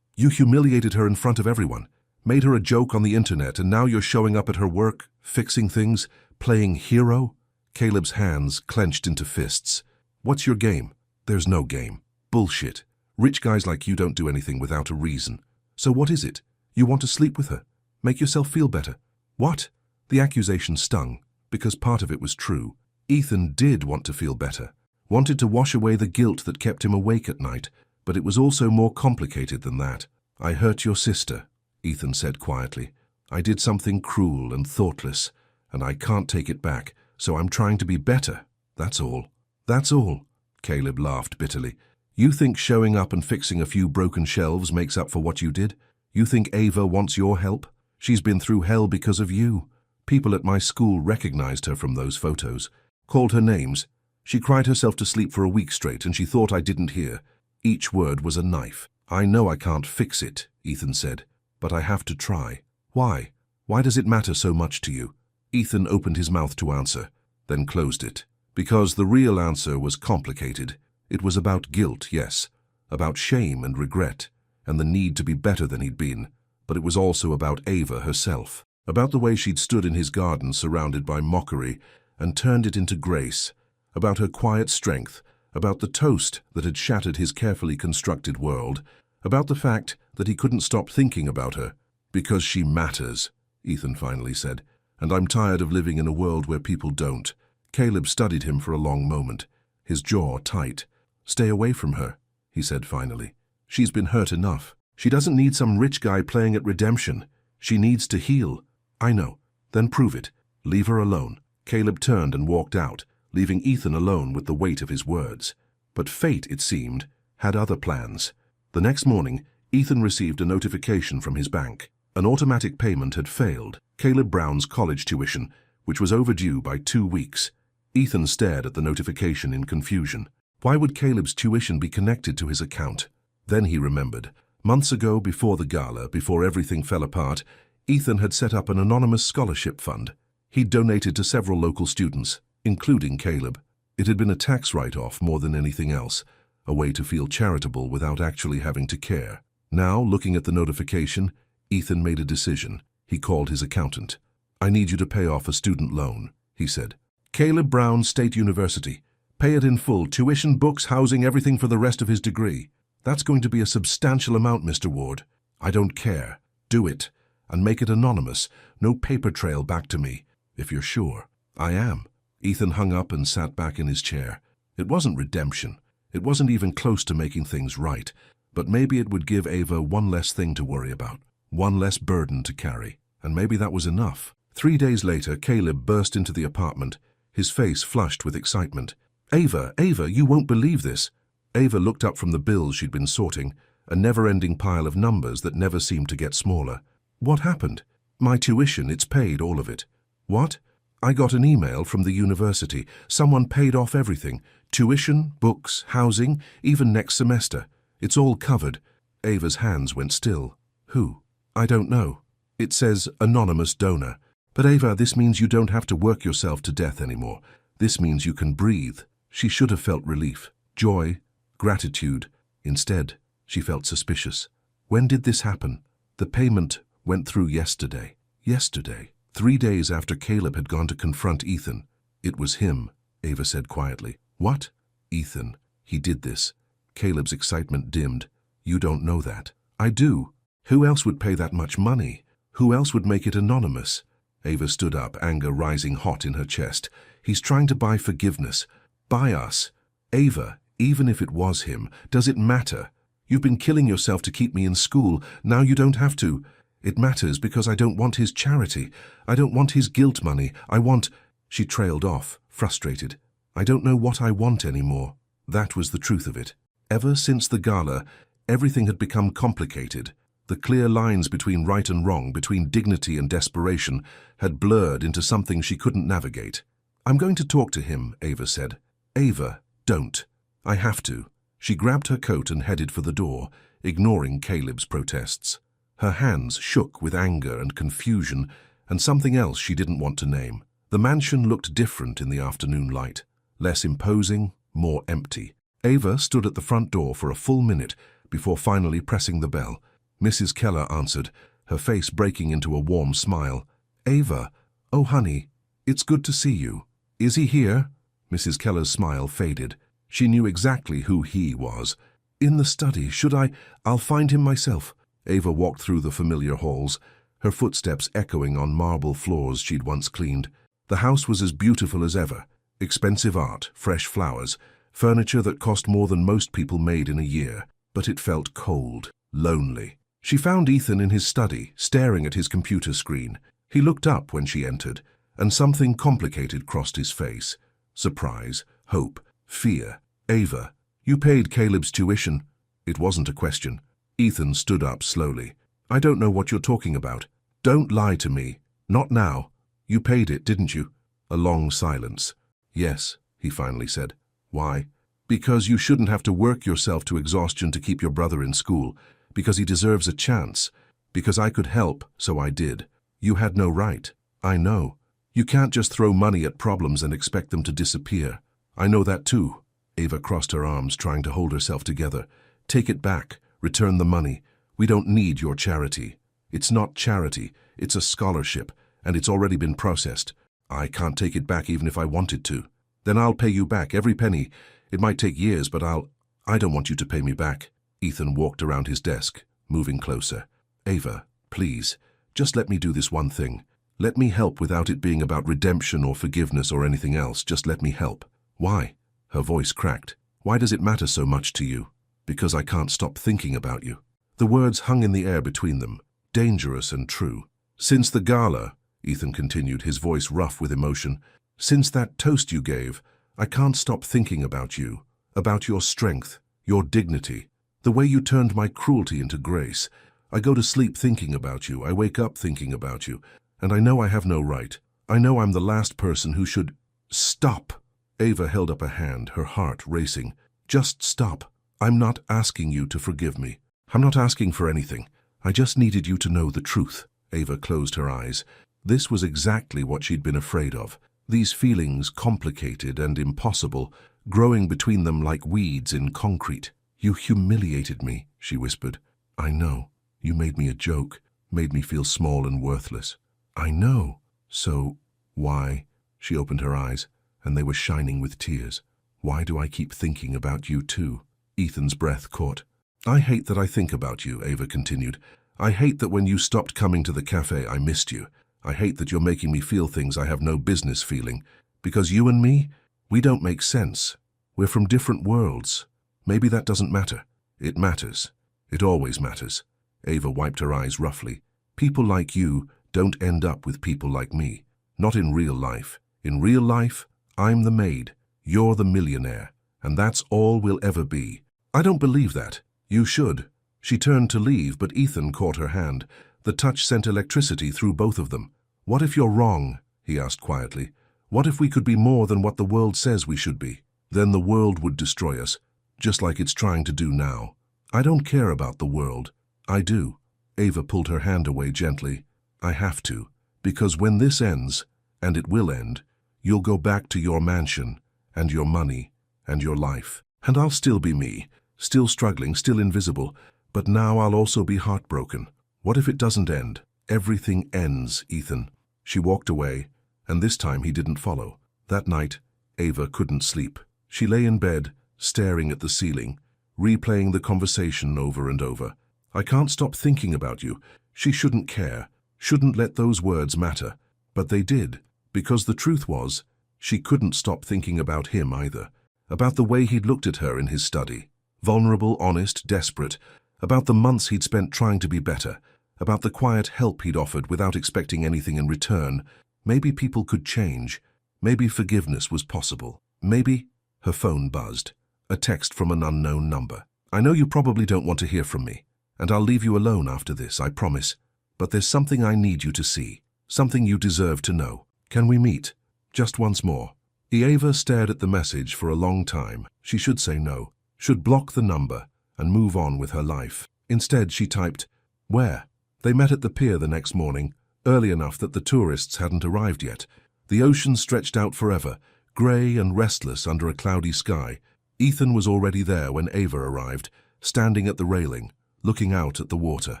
Speaker 1: You humiliated her in front of everyone, made her a joke on the internet, and now you're showing up at her work, fixing things, playing hero?" Caleb's hands clenched into fists. "What's your game?" "There's no game." "Bullshit. Rich guys like you don't do anything without a reason. So what is it? You want to sleep with her? Make yourself feel better?" "What?" The accusation stung, because part of it was true. Ethan did want to feel better, wanted to wash away the guilt that kept him awake at night, but it was also more complicated than that. "I hurt your sister," Ethan said quietly. "I did something cruel and thoughtless, and I can't take it back, so I'm trying to be better. That's all." "That's all?" Caleb laughed bitterly. "You think showing up and fixing a few broken shelves makes up for what you did? You think Ava wants your help? She's been through hell because of you. People at my school recognized her from those photos, called her names. She cried herself to sleep for a week straight, and she thought I didn't hear. Each word was a knife." "I know I can't fix it," Ethan said, "but I have to try." "Why? Why does it matter so much to you?" Ethan opened his mouth to answer, then closed it. Because the real answer was complicated. It was about guilt, yes, about shame and regret, and the need to be better than he'd been, but it was also about Ava herself, about the way she'd stood in his garden surrounded by mockery and turned it into grace, about her quiet strength, about the toast that had shattered his carefully constructed world, about the fact that he couldn't stop thinking about her. "Because she matters," Ethan finally said, "and I'm tired of living in a world where people don't." Caleb studied him for a long moment, his jaw tight. "Stay away from her," he said finally. "She's been hurt enough. She doesn't need some rich guy playing at redemption. She needs to heal." "I know. Then prove it. Leave her alone." Caleb turned and walked out, leaving Ethan alone with the weight of his words. But fate, it seemed, had other plans. The next morning, Ethan received a notification from his bank. An automatic payment had failed, Caleb Brown's college tuition, which was overdue by 2 weeks. Ethan stared at the notification in confusion. Why would Caleb's tuition be connected to his account? Then he remembered. Months ago, before the gala, before everything fell apart, Ethan had set up an anonymous scholarship fund. He'd donated to several local students, including Caleb. It had been a tax write-off more than anything else, a way to feel charitable without actually having to care. Now, looking at the notification, Ethan made a decision. He called his accountant. "I need you to pay off a student loan," he said. "Caleb Brown State University. Pay it in full, tuition, books, housing, everything for the rest of his degree. That's going to be a substantial amount, Mr. Ward." "I don't care. Do it. And make it anonymous. No paper trail back to me. If you're sure." "I am." Ethan hung up and sat back in his chair. It wasn't redemption. It wasn't even close to making things right. But maybe it would give Ava one less thing to worry about, one less burden to carry. And maybe that was enough. 3 days later, Caleb burst into the apartment, his face flushed with excitement. Ava, you won't believe this." Ava looked up from the bills she'd been sorting, a never-ending pile of numbers that never seemed to get smaller. "What happened?" "My tuition, it's paid, all of it." "What?" "I got an email from the university. Someone paid off everything. Tuition, books, housing, even next semester. It's all covered." Ava's hands went still. "Who?" "I don't know. It says anonymous donor. But Ava, this means you don't have to work yourself to death anymore. This means you can breathe." She should have felt relief, joy, gratitude. Instead, she felt suspicious. When did this happen? The payment went through yesterday. Yesterday, 3 days after Caleb had gone to confront Ethan. "It was him," Ava said quietly. "What?" "Ethan. He did this." Caleb's excitement dimmed. You don't know that. I do. Who else would pay that much money? Who else would make it anonymous? Ava stood up, anger rising hot in her chest. He's trying to buy forgiveness. Buy us. Ava, even if it was him, does it matter? You've been killing yourself to keep me in school. Now you don't have to. It matters because I don't want his charity. I don't want his guilt money. I want... She trailed off, frustrated. I don't know what I want anymore. That was the truth of it. Ever since the gala, everything had become complicated. The clear lines between right and wrong, between dignity and desperation, had blurred into something she couldn't navigate. I'm going to talk to him, Ava said. Ava, don't. I have to. She grabbed her coat and headed for the door, ignoring Caleb's protests. Her hands shook with anger and confusion and something else she didn't want to name. The mansion looked different in the afternoon light, less imposing, more empty. Ava stood at the front door for a full minute before finally pressing the bell. Mrs. Keller answered, her face breaking into a warm smile. Ava, oh honey, it's good to see you. Is he here? Mrs. Keller's smile faded. She knew exactly who he was. In the study, should I? I'll find him myself. Ava walked through the familiar halls, her footsteps echoing on marble floors she'd once cleaned. The house was as beautiful as ever. Expensive art, fresh flowers, furniture that cost more than most people made in a year. But it felt cold, lonely. She found Ethan in his study, staring at his computer screen. He looked up when she entered, and something complicated crossed his face. Surprise, hope, fear. Ava, you paid Caleb's tuition. It wasn't a question. Ethan stood up slowly. I don't know what you're talking about. Don't lie to me. Not now. You paid it, didn't you? A long silence. Yes, he finally said. Why? Because you shouldn't have to work yourself to exhaustion to keep your brother in school. Because he deserves a chance. Because I could help, so I did. You had no right. I know. You can't just throw money at problems and expect them to disappear. I know that too. Ava crossed her arms, trying to hold herself together. Take it back. Return the money. We don't need your charity. It's not charity. It's a scholarship, and it's already been processed. I can't take it back even if I wanted to. Then I'll pay you back, every penny. It might take years, but I don't want you to pay me back. Ethan walked around his desk, moving closer. Ava, please, just let me do this one thing. Let me help without it being about redemption or forgiveness or anything else. Just let me help. Why? Her voice cracked. Why does it matter so much to you? Because I can't stop thinking about you. The words hung in the air between them, dangerous and true. Since the gala, Ethan continued, his voice rough with emotion, since that toast you gave, I can't stop thinking about you, about your strength, your dignity, the way you turned my cruelty into grace. I go to sleep thinking about you, I wake up thinking about you, and I know I have no right. I know I'm the last person who should... Stop! Ava held up a hand, her heart racing. Just stop. I'm not asking you to forgive me. I'm not asking for anything. I just needed you to know the truth. Ava closed her eyes. This was exactly what she'd been afraid of. These feelings, complicated and impossible, growing between them like weeds in concrete. You humiliated me, she whispered. I know. You made me a joke, made me feel small and worthless. I know. So, why? She opened her eyes, and they were shining with tears. Why do I keep thinking about you too? Ethan's breath caught. I hate that I think about you, Ava continued. I hate that when you stopped coming to the cafe, I missed you. I hate that you're making me feel things I have no business feeling. Because you and me, we don't make sense. We're from different worlds. Maybe that doesn't matter. It matters. It always matters. Ava wiped her eyes roughly. People like you don't end up with people like me. Not in real life. In real life, I'm the maid. You're the millionaire. And that's all we'll ever be. I don't believe that. You should. She turned to leave, but Ethan caught her hand. The touch sent electricity through both of them. What if you're wrong? He asked quietly. What if we could be more than what the world says we should be? Then the world would destroy us, just like it's trying to do now. I don't care about the world. I do. Ava pulled her hand away gently. I have to, because when this ends, and it will end, you'll go back to your mansion, and your money, and your life. And I'll still be me, still struggling, still invisible, but now I'll also be heartbroken. What if it doesn't end? Everything ends, Ethan. She walked away, and this time he didn't follow. That night, Ava couldn't sleep. She lay in bed, staring at the ceiling, replaying the conversation over and over. "I can't stop thinking about you. She shouldn't care, shouldn't let those words matter." But they did, because the truth was, she couldn't stop thinking about him either, about the way he'd looked at her in his study. Vulnerable, honest, desperate, about the months he'd spent trying to be better, about the quiet help he'd offered without expecting anything in return. Maybe people could change. Maybe forgiveness was possible. Maybe. Her phone buzzed. A text from an unknown number. "I know you probably don't want to hear from me, and I'll leave you alone after this, I promise. But there's something I need you to see. Something you deserve to know. Can we meet? Just once more." Eva stared at the message for a long time. She should say no, should block the number, and move on with her life. Instead, she typed, "Where?" They met at the pier the next morning, early enough that the tourists hadn't arrived yet. The ocean stretched out forever, grey and restless under a cloudy sky. Ethan was already there when Eva arrived, standing at the railing, looking out at the water.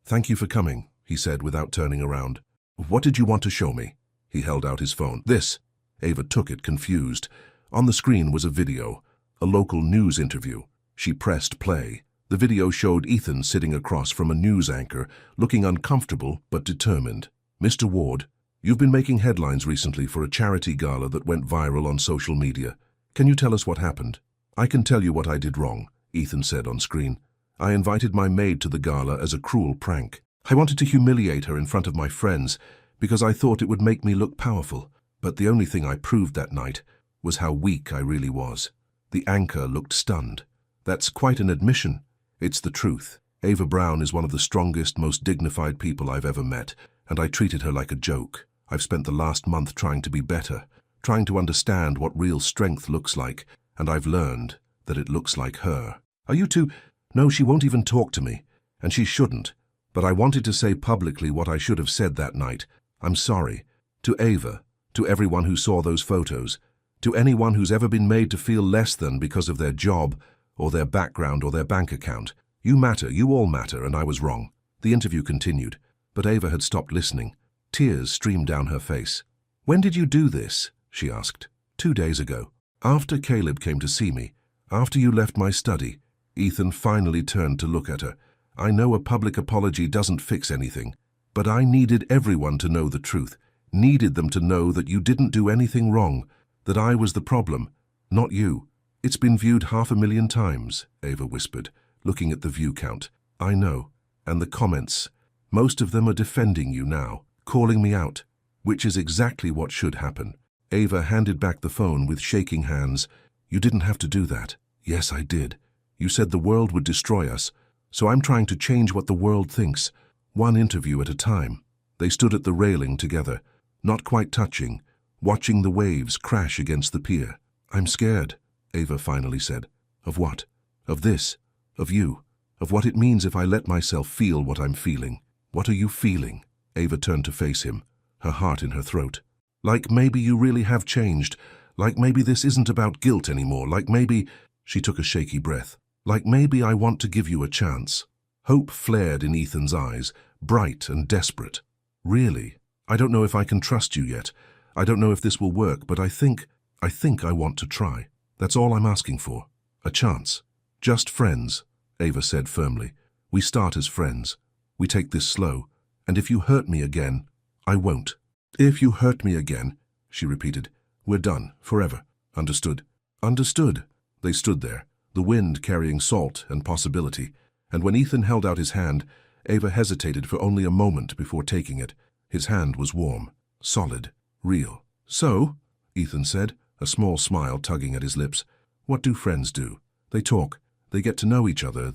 Speaker 1: "Thank you for coming," he said without turning around. "What did you want to show me?" He held out his phone. "This." Eva took it, confused. On the screen was a video, a local news interview. She pressed play. The video showed Ethan sitting across from a news anchor, looking uncomfortable but determined. "Mr. Ward, you've been making headlines recently for a charity gala that went viral on social media. Can you tell us what happened?" "I can tell you what I did wrong," Ethan said on screen. "I invited my maid to the gala as a cruel prank. I wanted to humiliate her in front of my friends because I thought it would make me look powerful. But the only thing I proved that night was how weak I really was." The anchor looked stunned. "That's quite an admission." "It's the truth. Eva Brown is one of the strongest, most dignified people I've ever met, and I treated her like a joke. I've spent the last month trying to be better, trying to understand what real strength looks like, and I've learned that it looks like her." "Are you two—" "No, she won't even talk to me, and she shouldn't. But I wanted to say publicly what I should have said that night. I'm sorry. To Eva, to everyone who saw those photos, to anyone who's ever been made to feel less than because of their job, or their background, or their bank account. You matter, you all matter, and I was wrong." The interview continued, but Eva had stopped listening. Tears streamed down her face. "When did you do this?" she asked. 2 days ago. After Caleb came to see me, after you left my study." Ethan finally turned to look at her. "I know a public apology doesn't fix anything, but I needed everyone to know the truth, needed them to know that you didn't do anything wrong, that I was the problem, not you." "It's been viewed 500,000 times, Eva whispered, looking at the view count. "I know, and the comments. Most of them are defending you now, calling me out, which is exactly what should happen." Eva handed back the phone with shaking hands. "You didn't have to do that." "Yes, I did. You said the world would destroy us, so I'm trying to change what the world thinks, one interview at a time." They stood at the railing together, not quite touching, watching the waves crash against the pier. "I'm scared," Eva finally said. "Of what?" "Of this. Of you. Of what it means if I let myself feel what I'm feeling." "What are you feeling?" Eva turned to face him, her heart in her throat. "Like maybe you really have changed. Like maybe this isn't about guilt anymore. Like maybe—" She took a shaky breath. "Like maybe I want to give you a chance." Hope flared in Ethan's eyes, bright and desperate. "Really? I don't know if I can trust you yet. I don't know if this will work, but I think I want to try. That's all I'm asking for. A chance. Just friends," Eva said firmly. "We start as friends. We take this slow. And if you hurt me again, I won't." "If you hurt me again," she repeated. "We're done, forever. Understood?" "Understood." They stood there, the wind carrying salt and possibility, and when Ethan held out his hand, Eva hesitated for only a moment before taking it. His hand was warm, solid, real. "So," Ethan said, a small smile tugging at his lips, "what do friends do? They talk. They get to know each other.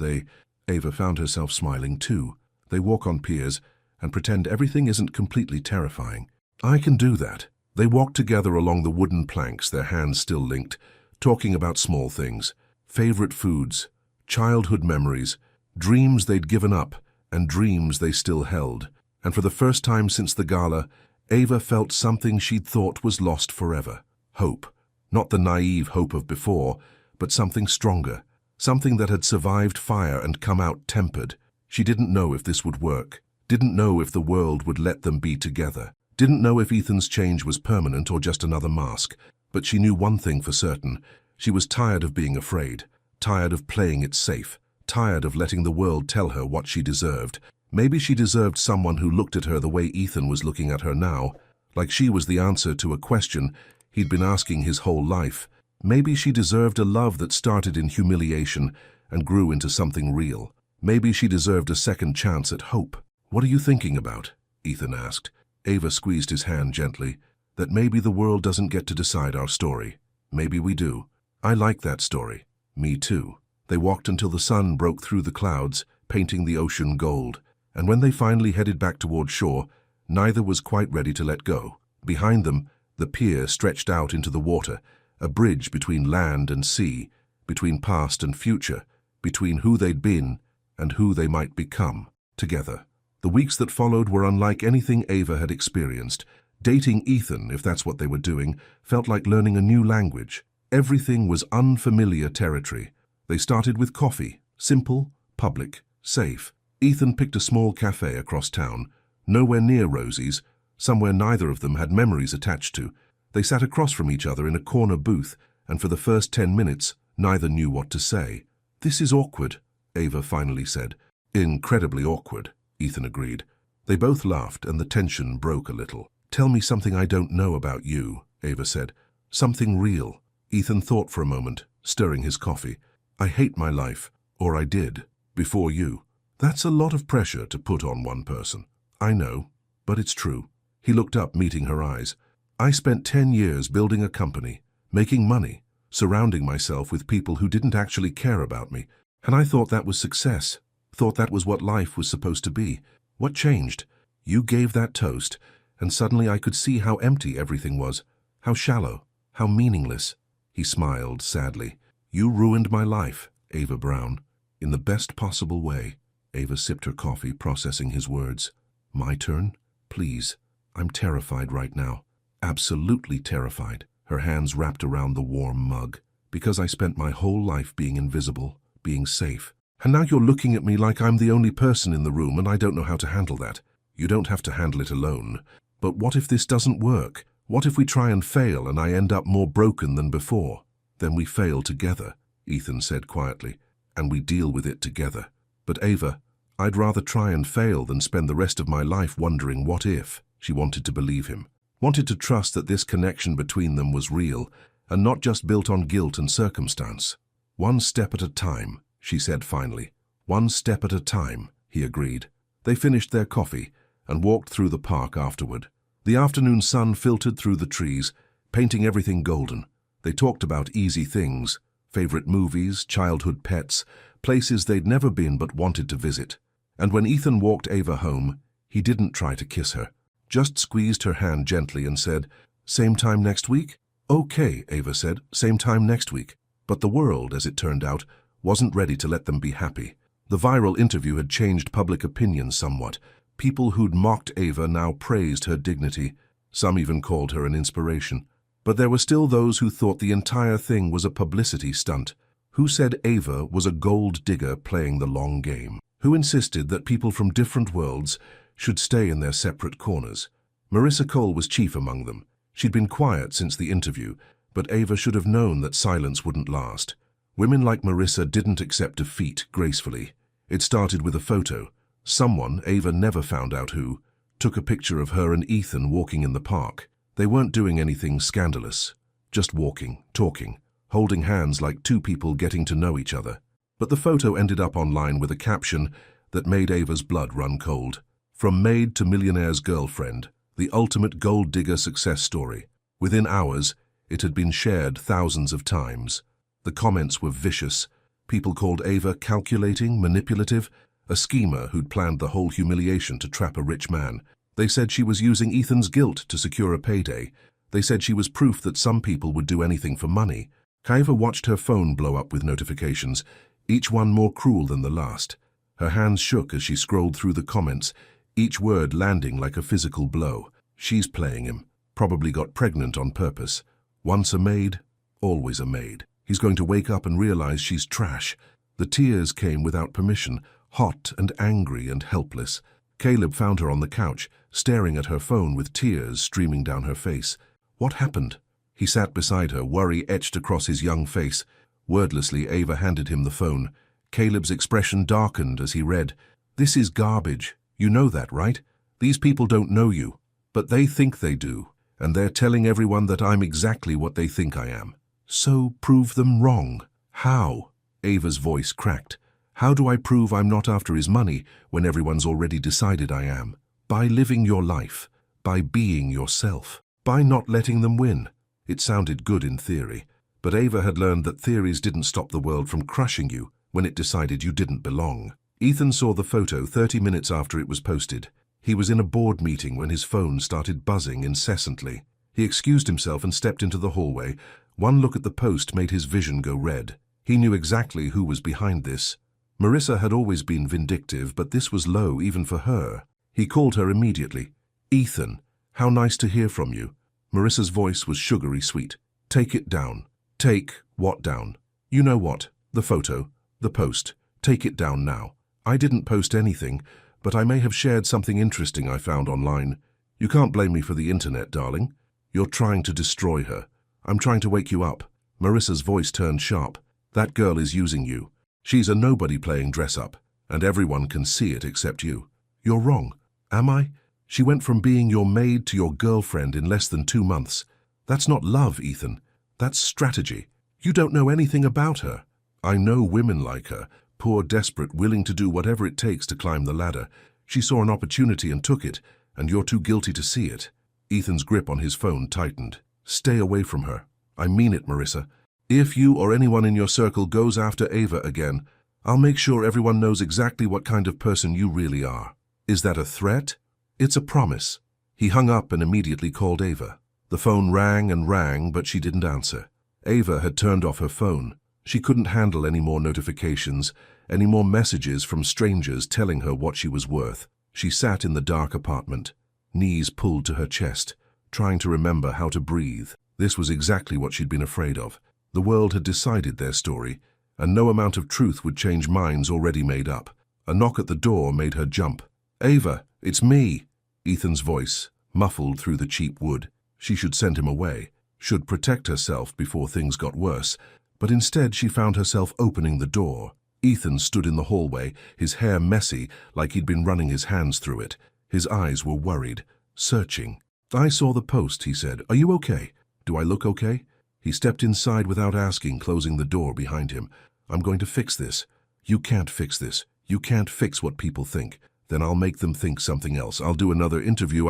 Speaker 1: Eva found herself smiling too. "They walk on piers and pretend everything isn't completely terrifying." "I can do that." They walked together along the wooden planks, their hands still linked, talking about small things, favorite foods, childhood memories, dreams they'd given up, and dreams they still held. And for the first time since the gala, Eva felt something she'd thought was lost forever. Hope. Not the naive hope of before, but something stronger, something that had survived fire and come out tempered. She didn't know if this would work, didn't know if the world would let them be together, didn't know if Ethan's change was permanent or just another mask, but she knew one thing for certain. She was tired of being afraid, tired of playing it safe, tired of letting the world tell her what she deserved. Maybe she deserved someone who looked at her the way Ethan was looking at her now, like she was the answer to a question he'd been asking his whole life. Maybe she deserved a love that started in humiliation and grew into something real. Maybe she deserved a second chance at hope. "What are you thinking about?" Ethan asked. Ava squeezed his hand gently. "That maybe the world doesn't get to decide our story. Maybe we do. I like that story." "Me too." They walked until the sun broke through the clouds, painting the ocean gold. And when they finally headed back toward shore, neither was quite ready to let go. Behind them, the pier stretched out into the water, a bridge between land and sea, between past and future, between who they'd been and who they might become, together. The weeks that followed were unlike anything Ava had experienced. Dating Ethan, if that's what they were doing, felt like learning a new language. Everything was unfamiliar territory. They started with coffee, simple, public, safe. Ethan picked a small cafe across town, nowhere near Rosie's, somewhere neither of them had memories attached to. They sat across from each other in a corner booth, and for the first 10 minutes, neither knew what to say. "This is awkward," Ava finally said. "Incredibly awkward," Ethan agreed. They both laughed, and the tension broke a little. "Tell me something I don't know about you," Ava said. "Something real." Ethan thought for a moment, stirring his coffee. "I hate my life, or I did, before you." "That's a lot of pressure to put on one person." "I know, but it's true." He looked up, meeting her eyes. "I spent 10 years building a company, making money, surrounding myself with people who didn't actually care about me. And I thought that was success, thought that was what life was supposed to be. What changed? You gave that toast, and suddenly I could see how empty everything was, how shallow, how meaningless." He smiled sadly. "You ruined my life, Ava Brown, in the best possible way." Ava sipped her coffee, processing his words. "My turn? Please. I'm terrified right now. Absolutely terrified." Her hands wrapped around the warm mug. "Because I spent my whole life being invisible, being safe. And now you're looking at me like I'm the only person in the room and I don't know how to handle that." "You don't have to handle it alone. But what if this doesn't work? What if we try and fail and I end up more broken than before?" "Then we fail together," Ethan said quietly, "and we deal with it together." "But Ava, I'd rather try and fail than spend the rest of my life wondering what if." She wanted to believe him, wanted to trust that this connection between them was real and not just built on guilt and circumstance. "One step at a time," she said finally. "One step at a time," he agreed. They finished their coffee and walked through the park afterward. The afternoon sun filtered through the trees, painting everything golden. They talked about easy things, favorite movies, childhood pets, places they'd never been but wanted to visit. And when Ethan walked Ava home, he didn't try to kiss her, just squeezed her hand gently and said, "Same time next week?" "Okay," Ava said, "same time next week." But the world, as it turned out, wasn't ready to let them be happy. The viral interview had changed public opinion somewhat. People who'd mocked Ava now praised her dignity. Some even called her an inspiration. But there were still those who thought the entire thing was a publicity stunt. Who said Ava was a gold digger playing the long game? Who insisted that people from different worlds should stay in their separate corners? Marissa Cole was chief among them. She'd been quiet since the interview, but Ava should have known that silence wouldn't last. Women like Marissa didn't accept defeat gracefully. It started with a photo. Someone, Ava never found out who, took a picture of her and Ethan walking in the park. They weren't doing anything scandalous, just walking, talking, holding hands like two people getting to know each other. But the photo ended up online with a caption that made Ava's blood run cold. "From Maid to Millionaire's girlfriend, the ultimate gold digger success story." Within hours, it had been shared thousands of times. The comments were vicious. People called Ava calculating, manipulative, a schemer who'd planned the whole humiliation to trap a rich man. They said she was using Ethan's guilt to secure a payday. They said she was proof that some people would do anything for money. Ava watched her phone blow up with notifications, each one more cruel than the last. Her hands shook as she scrolled through the comments, each word landing like a physical blow. She's playing him. Probably got pregnant on purpose. Once a maid, always a maid. He's going to wake up and realize she's trash. The tears came without permission, hot and angry and helpless. Caleb found her on the couch, staring at her phone with tears streaming down her face. "What happened?" He sat beside her, worry etched across his young face. Wordlessly, Ava handed him the phone. Caleb's expression darkened as he read, "This is garbage. You know that, right? These people don't know you, but they think they do, and they're telling everyone that I'm exactly what they think I am. So prove them wrong." "How?" Ava's voice cracked. "How do I prove I'm not after his money when everyone's already decided I am? By living your life, by being yourself, by not letting them win." It sounded good in theory, but Ava had learned that theories didn't stop the world from crushing you when it decided you didn't belong. Ethan saw the photo 30 minutes after it was posted. He was in a board meeting when his phone started buzzing incessantly. He excused himself and stepped into the hallway. One look at the post made his vision go red. He knew exactly who was behind this. Marissa had always been vindictive, but this was low even for her. He called her immediately. "Ethan, how nice to hear from you." Marissa's voice was sugary sweet. "Take it down." "Take what down?" "You know what. The photo. The post. Take it down now." "I didn't post anything, but I may have shared something interesting I found online." "You can't blame me for the internet, darling. You're trying to destroy her." "I'm trying to wake you up." Marissa's voice turned sharp. "That girl is using you. She's a nobody playing dress-up, and everyone can see it except you." "You're wrong." "Am I? She went from being your maid to your girlfriend in less than 2 months. That's not love, Ethan. That's strategy. You don't know anything about her." "I know women like her, poor, desperate, willing to do whatever it takes to climb the ladder. She saw an opportunity and took it, and you're too guilty to see it." Ethan's grip on his phone tightened. "Stay away from her. I mean it, Marissa. If you or anyone in your circle goes after Ava again, I'll make sure everyone knows exactly what kind of person you really are." "Is that a threat?" "It's a promise." He hung up and immediately called Ava. The phone rang and rang, but she didn't answer. Ava had turned off her phone. She couldn't handle any more notifications, any more messages from strangers telling her what she was worth. She sat in the dark apartment, knees pulled to her chest, trying to remember how to breathe. This was exactly what she'd been afraid of. The world had decided their story, and no amount of truth would change minds already made up. A knock at the door made her jump. "Ava, it's me." Ethan's voice, muffled through the cheap wood. She should send him away, should protect herself before things got worse, but instead she found herself opening the door. Ethan stood in the hallway, his hair messy, like he'd been running his hands through it. His eyes were worried, searching. "I saw the post," he said. "Are you okay? Do I look okay?" He stepped inside without asking, closing the door behind him. "I'm going to fix this." "You can't fix this. You can't fix what people think. Then I'll make them think something else. I'll do another interview.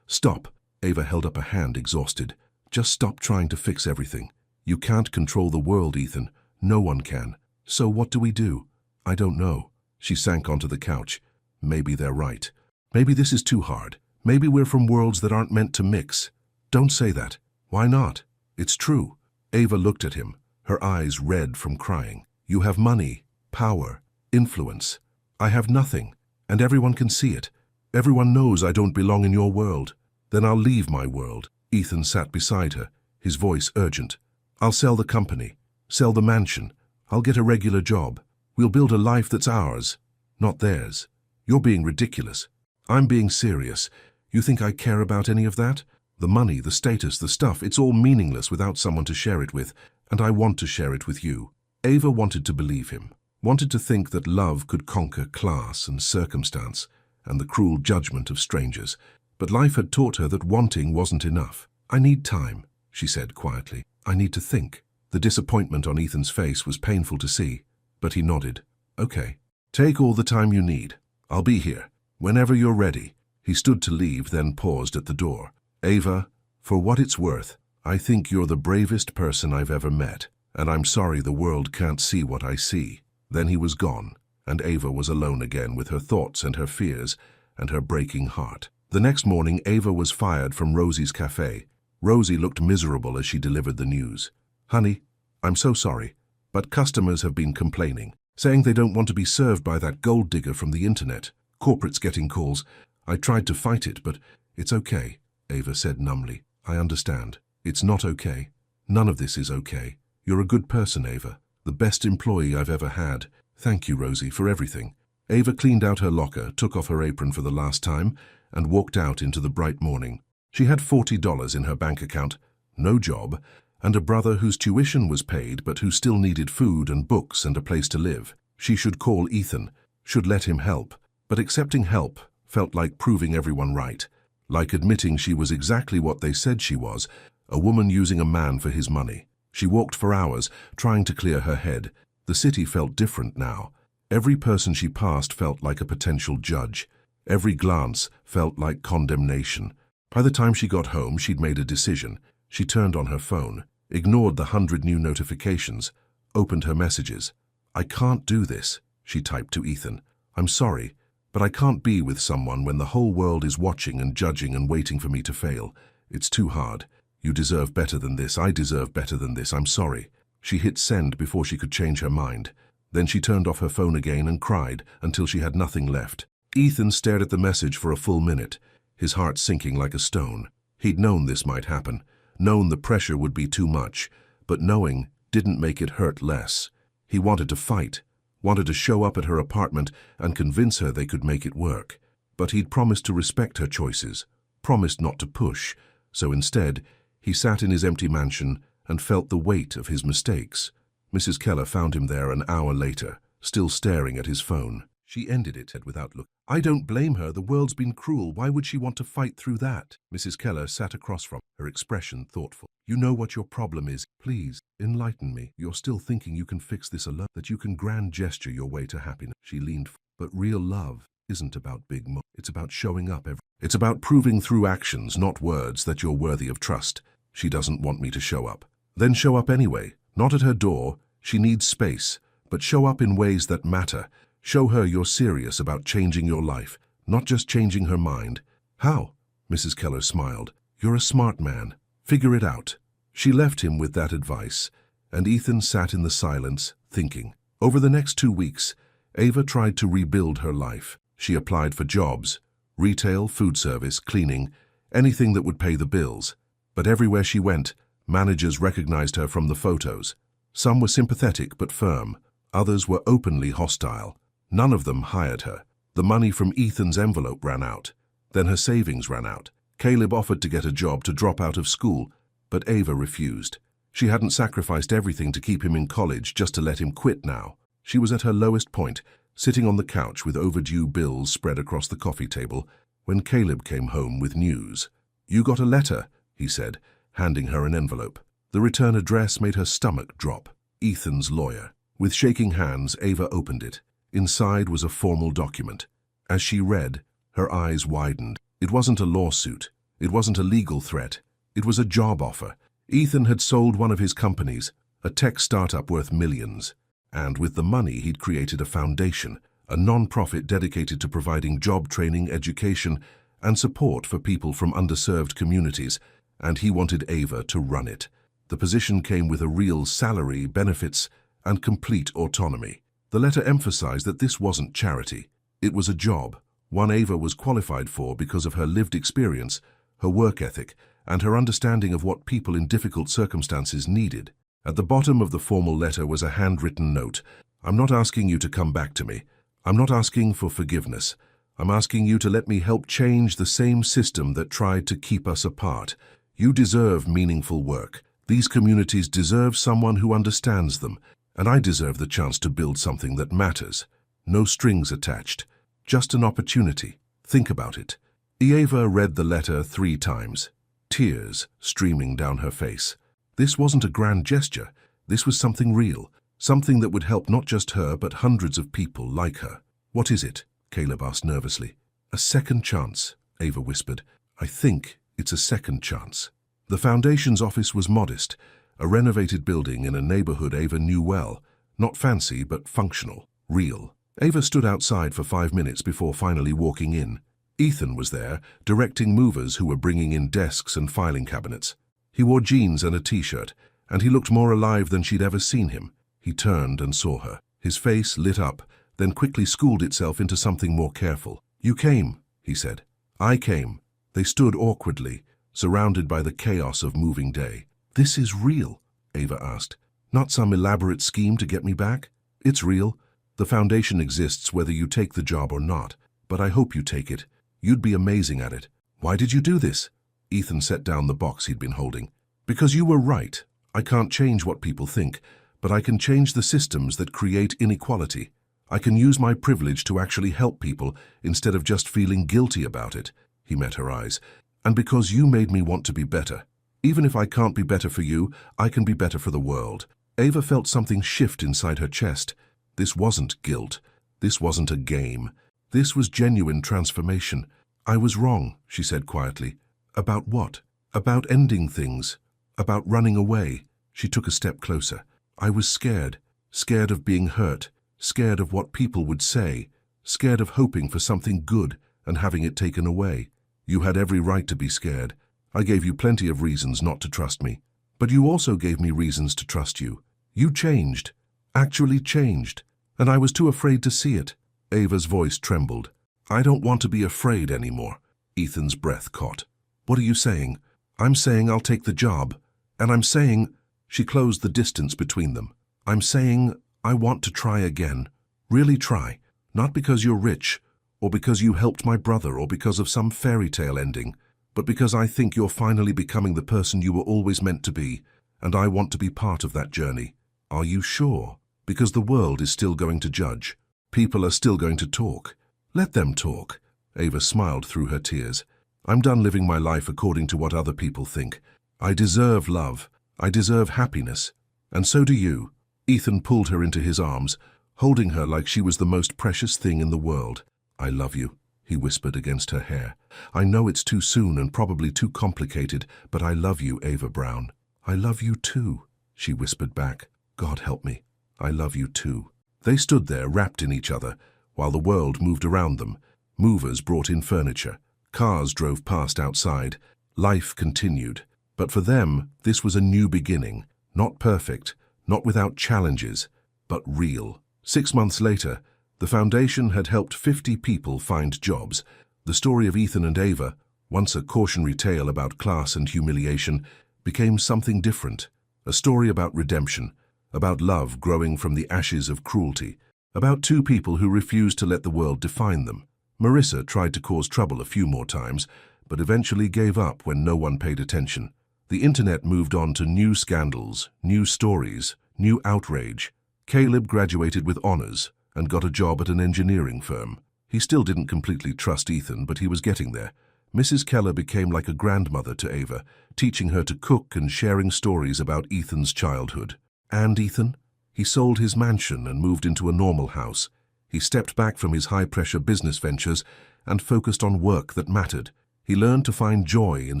Speaker 1: Stop." Ava held up a hand, exhausted. "Just stop trying to fix everything. You can't control the world, Ethan. No one can. So what do we do?" "I don't know." She sank onto the couch. "Maybe they're right. Maybe this is too hard. Maybe we're from worlds that aren't meant to mix." "Don't say that." "Why not? It's true." Ava looked at him, her eyes red from crying. "You have money, power, influence. I have nothing, and everyone can see it. Everyone knows I don't belong in your world. Then I'll leave my world." Ethan sat beside her, his voice urgent. "I'll sell the company, sell the mansion. I'll get a regular job. We'll build a life that's ours, not theirs." "You're being ridiculous." "I'm being serious. You think I care about any of that? The money, the status, the stuff, it's all meaningless without someone to share it with, and I want to share it with you." Ava wanted to believe him, wanted to think that love could conquer class and circumstance and the cruel judgment of strangers. But life had taught her that wanting wasn't enough. "I need time," she said quietly. "I need to think." The disappointment on Ethan's face was painful to see, but he nodded. "Okay. Take all the time you need. I'll be here, whenever you're ready." He stood to leave, then paused at the door. "Ava, for what it's worth, I think you're the bravest person I've ever met, and I'm sorry the world can't see what I see." Then he was gone, and Ava was alone again with her thoughts and her fears and her breaking heart. The next morning, Ava was fired from Rosie's cafe. Rosie looked miserable as she delivered the news. "Honey, I'm so sorry, but customers have been complaining, saying they don't want to be served by that gold digger from the internet. Corporate's getting calls. I tried to fight it, but it's okay," Ava said numbly. "I understand. It's not okay. None of this is okay. You're a good person, Ava. The best employee I've ever had. Thank you, Rosie, for everything." Ava cleaned out her locker, took off her apron for the last time, and walked out into the bright morning. She had $40 in her bank account, no job, and a brother whose tuition was paid but who still needed food and books and a place to live. She should call Ethan, should let him help. But accepting help felt like proving everyone right, like admitting she was exactly what they said she was, a woman using a man for his money. She walked for hours, trying to clear her head. The city felt different now. Every person she passed felt like a potential judge. Every glance felt like condemnation. By the time she got home, she'd made a decision. She turned on her phone, ignored the 100 new notifications, opened her messages. "I can't do this," she typed to Ethan. "I'm sorry, but I can't be with someone when the whole world is watching and judging and waiting for me to fail. It's too hard. You deserve better than this. I deserve better than this. I'm sorry." She hit send before she could change her mind. Then she turned off her phone again and cried until she had nothing left. Ethan stared at the message for a full minute, his heart sinking like a stone. He'd known this might happen, known the pressure would be too much, but knowing didn't make it hurt less. He wanted to fight, wanted to show up at her apartment and convince her they could make it work. But he'd promised to respect her choices, promised not to push, so instead, he sat in his empty mansion and felt the weight of his mistakes. Mrs. Keller found him there an hour later, still staring at his phone. She ended it without looking. "I don't blame her. The world's been cruel. Why would she want to fight through that?" Mrs. Keller sat across from her, expression thoughtful. "You know what your problem is. Please, enlighten me. You're still thinking you can fix this alone, that you can grand gesture your way to happiness." She leaned forward. "But real love isn't about big moments. It's about showing up It's about proving through actions, not words, that you're worthy of trust. She doesn't want me to show up. Then show up anyway. Not at her door. She needs space. But show up in ways that matter. Show her you're serious about changing your life, not just changing her mind." "How?" Mrs. Keller smiled. "You're a smart man. Figure it out." She left him with that advice, and Ethan sat in the silence, thinking. Over the next 2 weeks, Ava tried to rebuild her life. She applied for jobs, retail, food service, cleaning, anything that would pay the bills. But everywhere she went, managers recognized her from the photos. Some were sympathetic but firm. Others were openly hostile. None of them hired her. The money from Ethan's envelope ran out. Then her savings ran out. Caleb offered to get a job to drop out of school, but Ava refused. She hadn't sacrificed everything to keep him in college just to let him quit now. She was at her lowest point, sitting on the couch with overdue bills spread across the coffee table, when Caleb came home with news. "You got a letter," he said, handing her an envelope. The return address made her stomach drop. Ethan's lawyer. With shaking hands, Ava opened it. Inside was a formal document. As she read, her eyes widened. It wasn't a lawsuit. It wasn't a legal threat. It was a job offer. Ethan had sold one of his companies, a tech startup worth millions. And with the money, he'd created a foundation, a non-profit dedicated to providing job training, education, and support for people from underserved communities, and he wanted Ava to run it. The position came with a real salary, benefits, and complete autonomy. The letter emphasized that this wasn't charity. It was a job, one Ava was qualified for because of her lived experience, her work ethic, and her understanding of what people in difficult circumstances needed. At the bottom of the formal letter was a handwritten note. "I'm not asking you to come back to me. I'm not asking for forgiveness. I'm asking you to let me help change the same system that tried to keep us apart. You deserve meaningful work. These communities deserve someone who understands them, and I deserve the chance to build something that matters. No strings attached. Just an opportunity. Think about it." Eva read the letter 3 times, tears streaming down her face. This wasn't a grand gesture. This was something real, something that would help not just her but hundreds of people like her. "What is it?" Caleb asked nervously. "A second chance," Ava whispered. "I think it's a second chance." The foundation's office was modest, a renovated building in a neighborhood Ava knew well, not fancy but functional, real. Ava stood outside for 5 minutes before finally walking in. Ethan was there, directing movers who were bringing in desks and filing cabinets. He wore jeans and a t-shirt, and he looked more alive than she'd ever seen him. He turned and saw her. His face lit up, then quickly schooled itself into something more careful. "You came," he said. "I came." They stood awkwardly, surrounded by the chaos of moving day. "This is real?" Ava asked. "Not some elaborate scheme to get me back?" "It's real. The foundation exists whether you take the job or not, but I hope you take it. You'd be amazing at it." "Why did you do this?" Ethan set down the box he'd been holding. "Because you were right. I can't change what people think, but I can change the systems that create inequality. I can use my privilege to actually help people instead of just feeling guilty about it." He met her eyes. "And because you made me want to be better. Even if I can't be better for you, I can be better for the world." Ava felt something shift inside her chest. This wasn't guilt. This wasn't a game. This was genuine transformation. "I was wrong," she said quietly. "About what?" "About ending things. About running away." She took a step closer. "I was scared. Scared of being hurt. Scared of what people would say. Scared of hoping for something good and having it taken away. You had every right to be scared. I gave you plenty of reasons not to trust me. But you also gave me reasons to trust you. You changed. Actually changed. And I was too afraid to see it." Ava's voice trembled. "I don't want to be afraid anymore." Ethan's breath caught. "What are you saying?" "I'm saying I'll take the job. And I'm saying—" She closed the distance between them. "I'm saying I want to try again. Really try. Not because you're rich, or because you helped my brother, or because of some fairy tale ending, but because I think you're finally becoming the person you were always meant to be, and I want to be part of that journey." "Are you sure?" "Because the world is still going to judge. People are still going to talk. Let them talk." Ava smiled through her tears. "I'm done living my life according to what other people think. I deserve love. I deserve happiness. And so do you." Ethan pulled her into his arms, holding her like she was the most precious thing in the world. "I love you," he whispered against her hair. "I know it's too soon and probably too complicated, but I love you, Ava Brown." "I love you too," she whispered back. "God help me. I love you too." They stood there wrapped in each other, while the world moved around them. Movers brought in furniture. Cars drove past outside. Life continued. But for them, this was a new beginning. Not perfect, not without challenges, but real. 6 months later, the foundation had helped 50 people find jobs. The story of Ethan and Ava, once a cautionary tale about class and humiliation, became something different. A story about redemption, about love growing from the ashes of cruelty, about 2 people who refused to let the world define them. Marissa tried to cause trouble a few more times, but eventually gave up when no one paid attention. The internet moved on to new scandals, new stories, new outrage. Caleb graduated with honors and got a job at an engineering firm. He still didn't completely trust Ethan, but he was getting there. Mrs. Keller became like a grandmother to Ava, teaching her to cook and sharing stories about Ethan's childhood. And Ethan? He sold his mansion and moved into a normal house. He stepped back from his high-pressure business ventures and focused on work that mattered. He learned to find joy in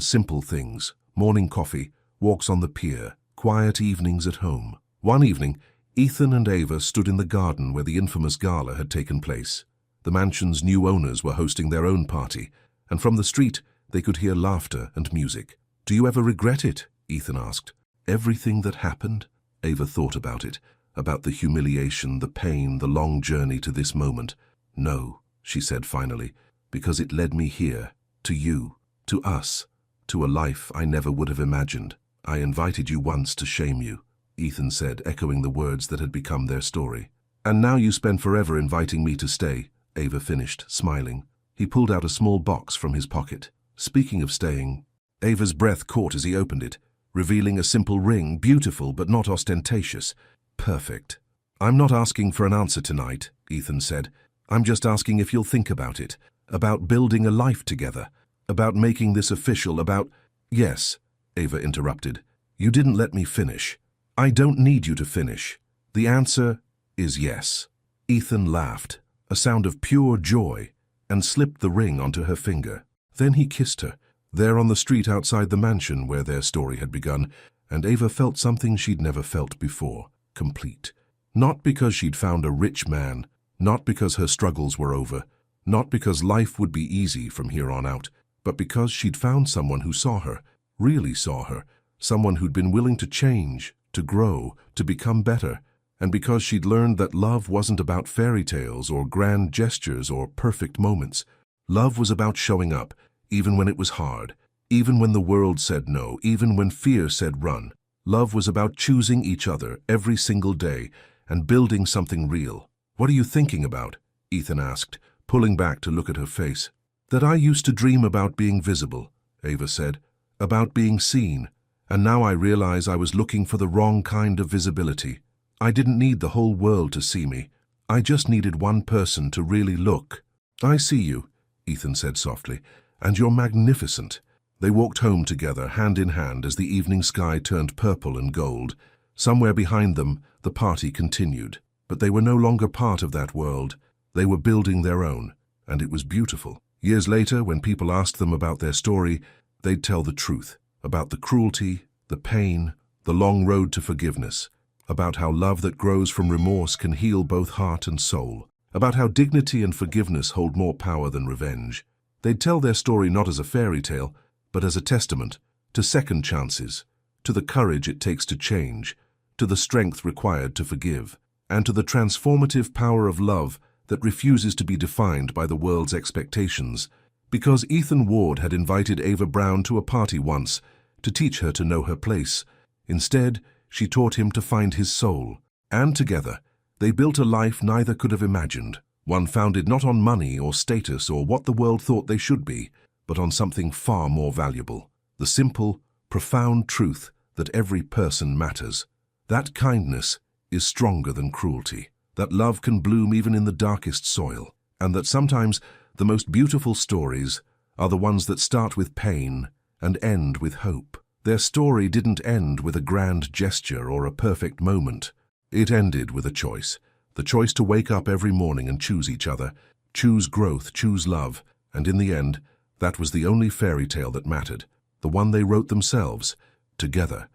Speaker 1: simple things: morning coffee, walks on the pier, quiet evenings at home. One evening, Ethan and Ava stood in the garden where the infamous gala had taken place. The mansion's new owners were hosting their own party, and from the street they could hear laughter and music. "Do you ever regret it?" Ethan asked. "Everything that happened?" Ava thought about it, about the humiliation, the pain, the long journey to this moment. "No," she said finally, "because it led me here, to you, to us, to a life I never would have imagined. I invited you once to shame you," Ethan said, echoing the words that had become their story. "And now you spend forever inviting me to stay," Ava finished, smiling. He pulled out a small box from his pocket. "Speaking of staying..." Ava's breath caught as he opened it, revealing a simple ring, beautiful but not ostentatious. "Perfect." "I'm not asking for an answer tonight," Ethan said. "I'm just asking if you'll think about it, about building a life together, about making this official, about—" "Yes," Ava interrupted. "You didn't let me finish. I don't need you to finish. The answer is yes." Ethan laughed, a sound of pure joy, and slipped the ring onto her finger. Then he kissed her, there on the street outside the mansion where their story had begun, and Ava felt something she'd never felt before: complete. Not because she'd found a rich man, not because her struggles were over, not because life would be easy from here on out, but because she'd found someone who saw her, really saw her, someone who'd been willing to change, to grow, to become better, and because she'd learned that love wasn't about fairy tales or grand gestures or perfect moments. Love was about showing up, even when it was hard, even when the world said no, even when fear said run. Love was about choosing each other every single day and building something real. "What are you thinking about?" Ethan asked, pulling back to look at her face. "That I used to dream about being visible," Ava said, "about being seen, And now I realize I was looking for the wrong kind of visibility. I didn't need the whole world to see me. I just needed one person to really look. I see you, Ethan said softly, and you're magnificent. They walked home together, hand in hand, as the evening sky turned purple and gold. Somewhere behind them, the party continued. But they were no longer part of that world. They were building their own, and it was beautiful. Years later, when people asked them about their story, they'd tell the truth, about the cruelty, the pain, the long road to forgiveness, about how love that grows from remorse can heal both heart and soul, about how dignity and forgiveness hold more power than revenge. They'd tell their story not as a fairy tale, but as a testament to second chances, to the courage it takes to change, to the strength required to forgive, and to the transformative power of love that refuses to be defined by the world's expectations. Because Ethan Ward had invited Ava Brown to a party once to teach her to know her place. Instead, she taught him to find his soul. And together, they built a life neither could have imagined, one founded not on money or status or what the world thought they should be, but on something far more valuable, the simple, profound truth that every person matters. That kindness is stronger than cruelty, that love can bloom even in the darkest soil, and that sometimes the most beautiful stories are the ones that start with pain and end with hope. Their story didn't end with a grand gesture or a perfect moment. It ended with a choice, the choice to wake up every morning and choose each other, choose growth, choose love, and in the end, that was the only fairy tale that mattered, the one they wrote themselves, together.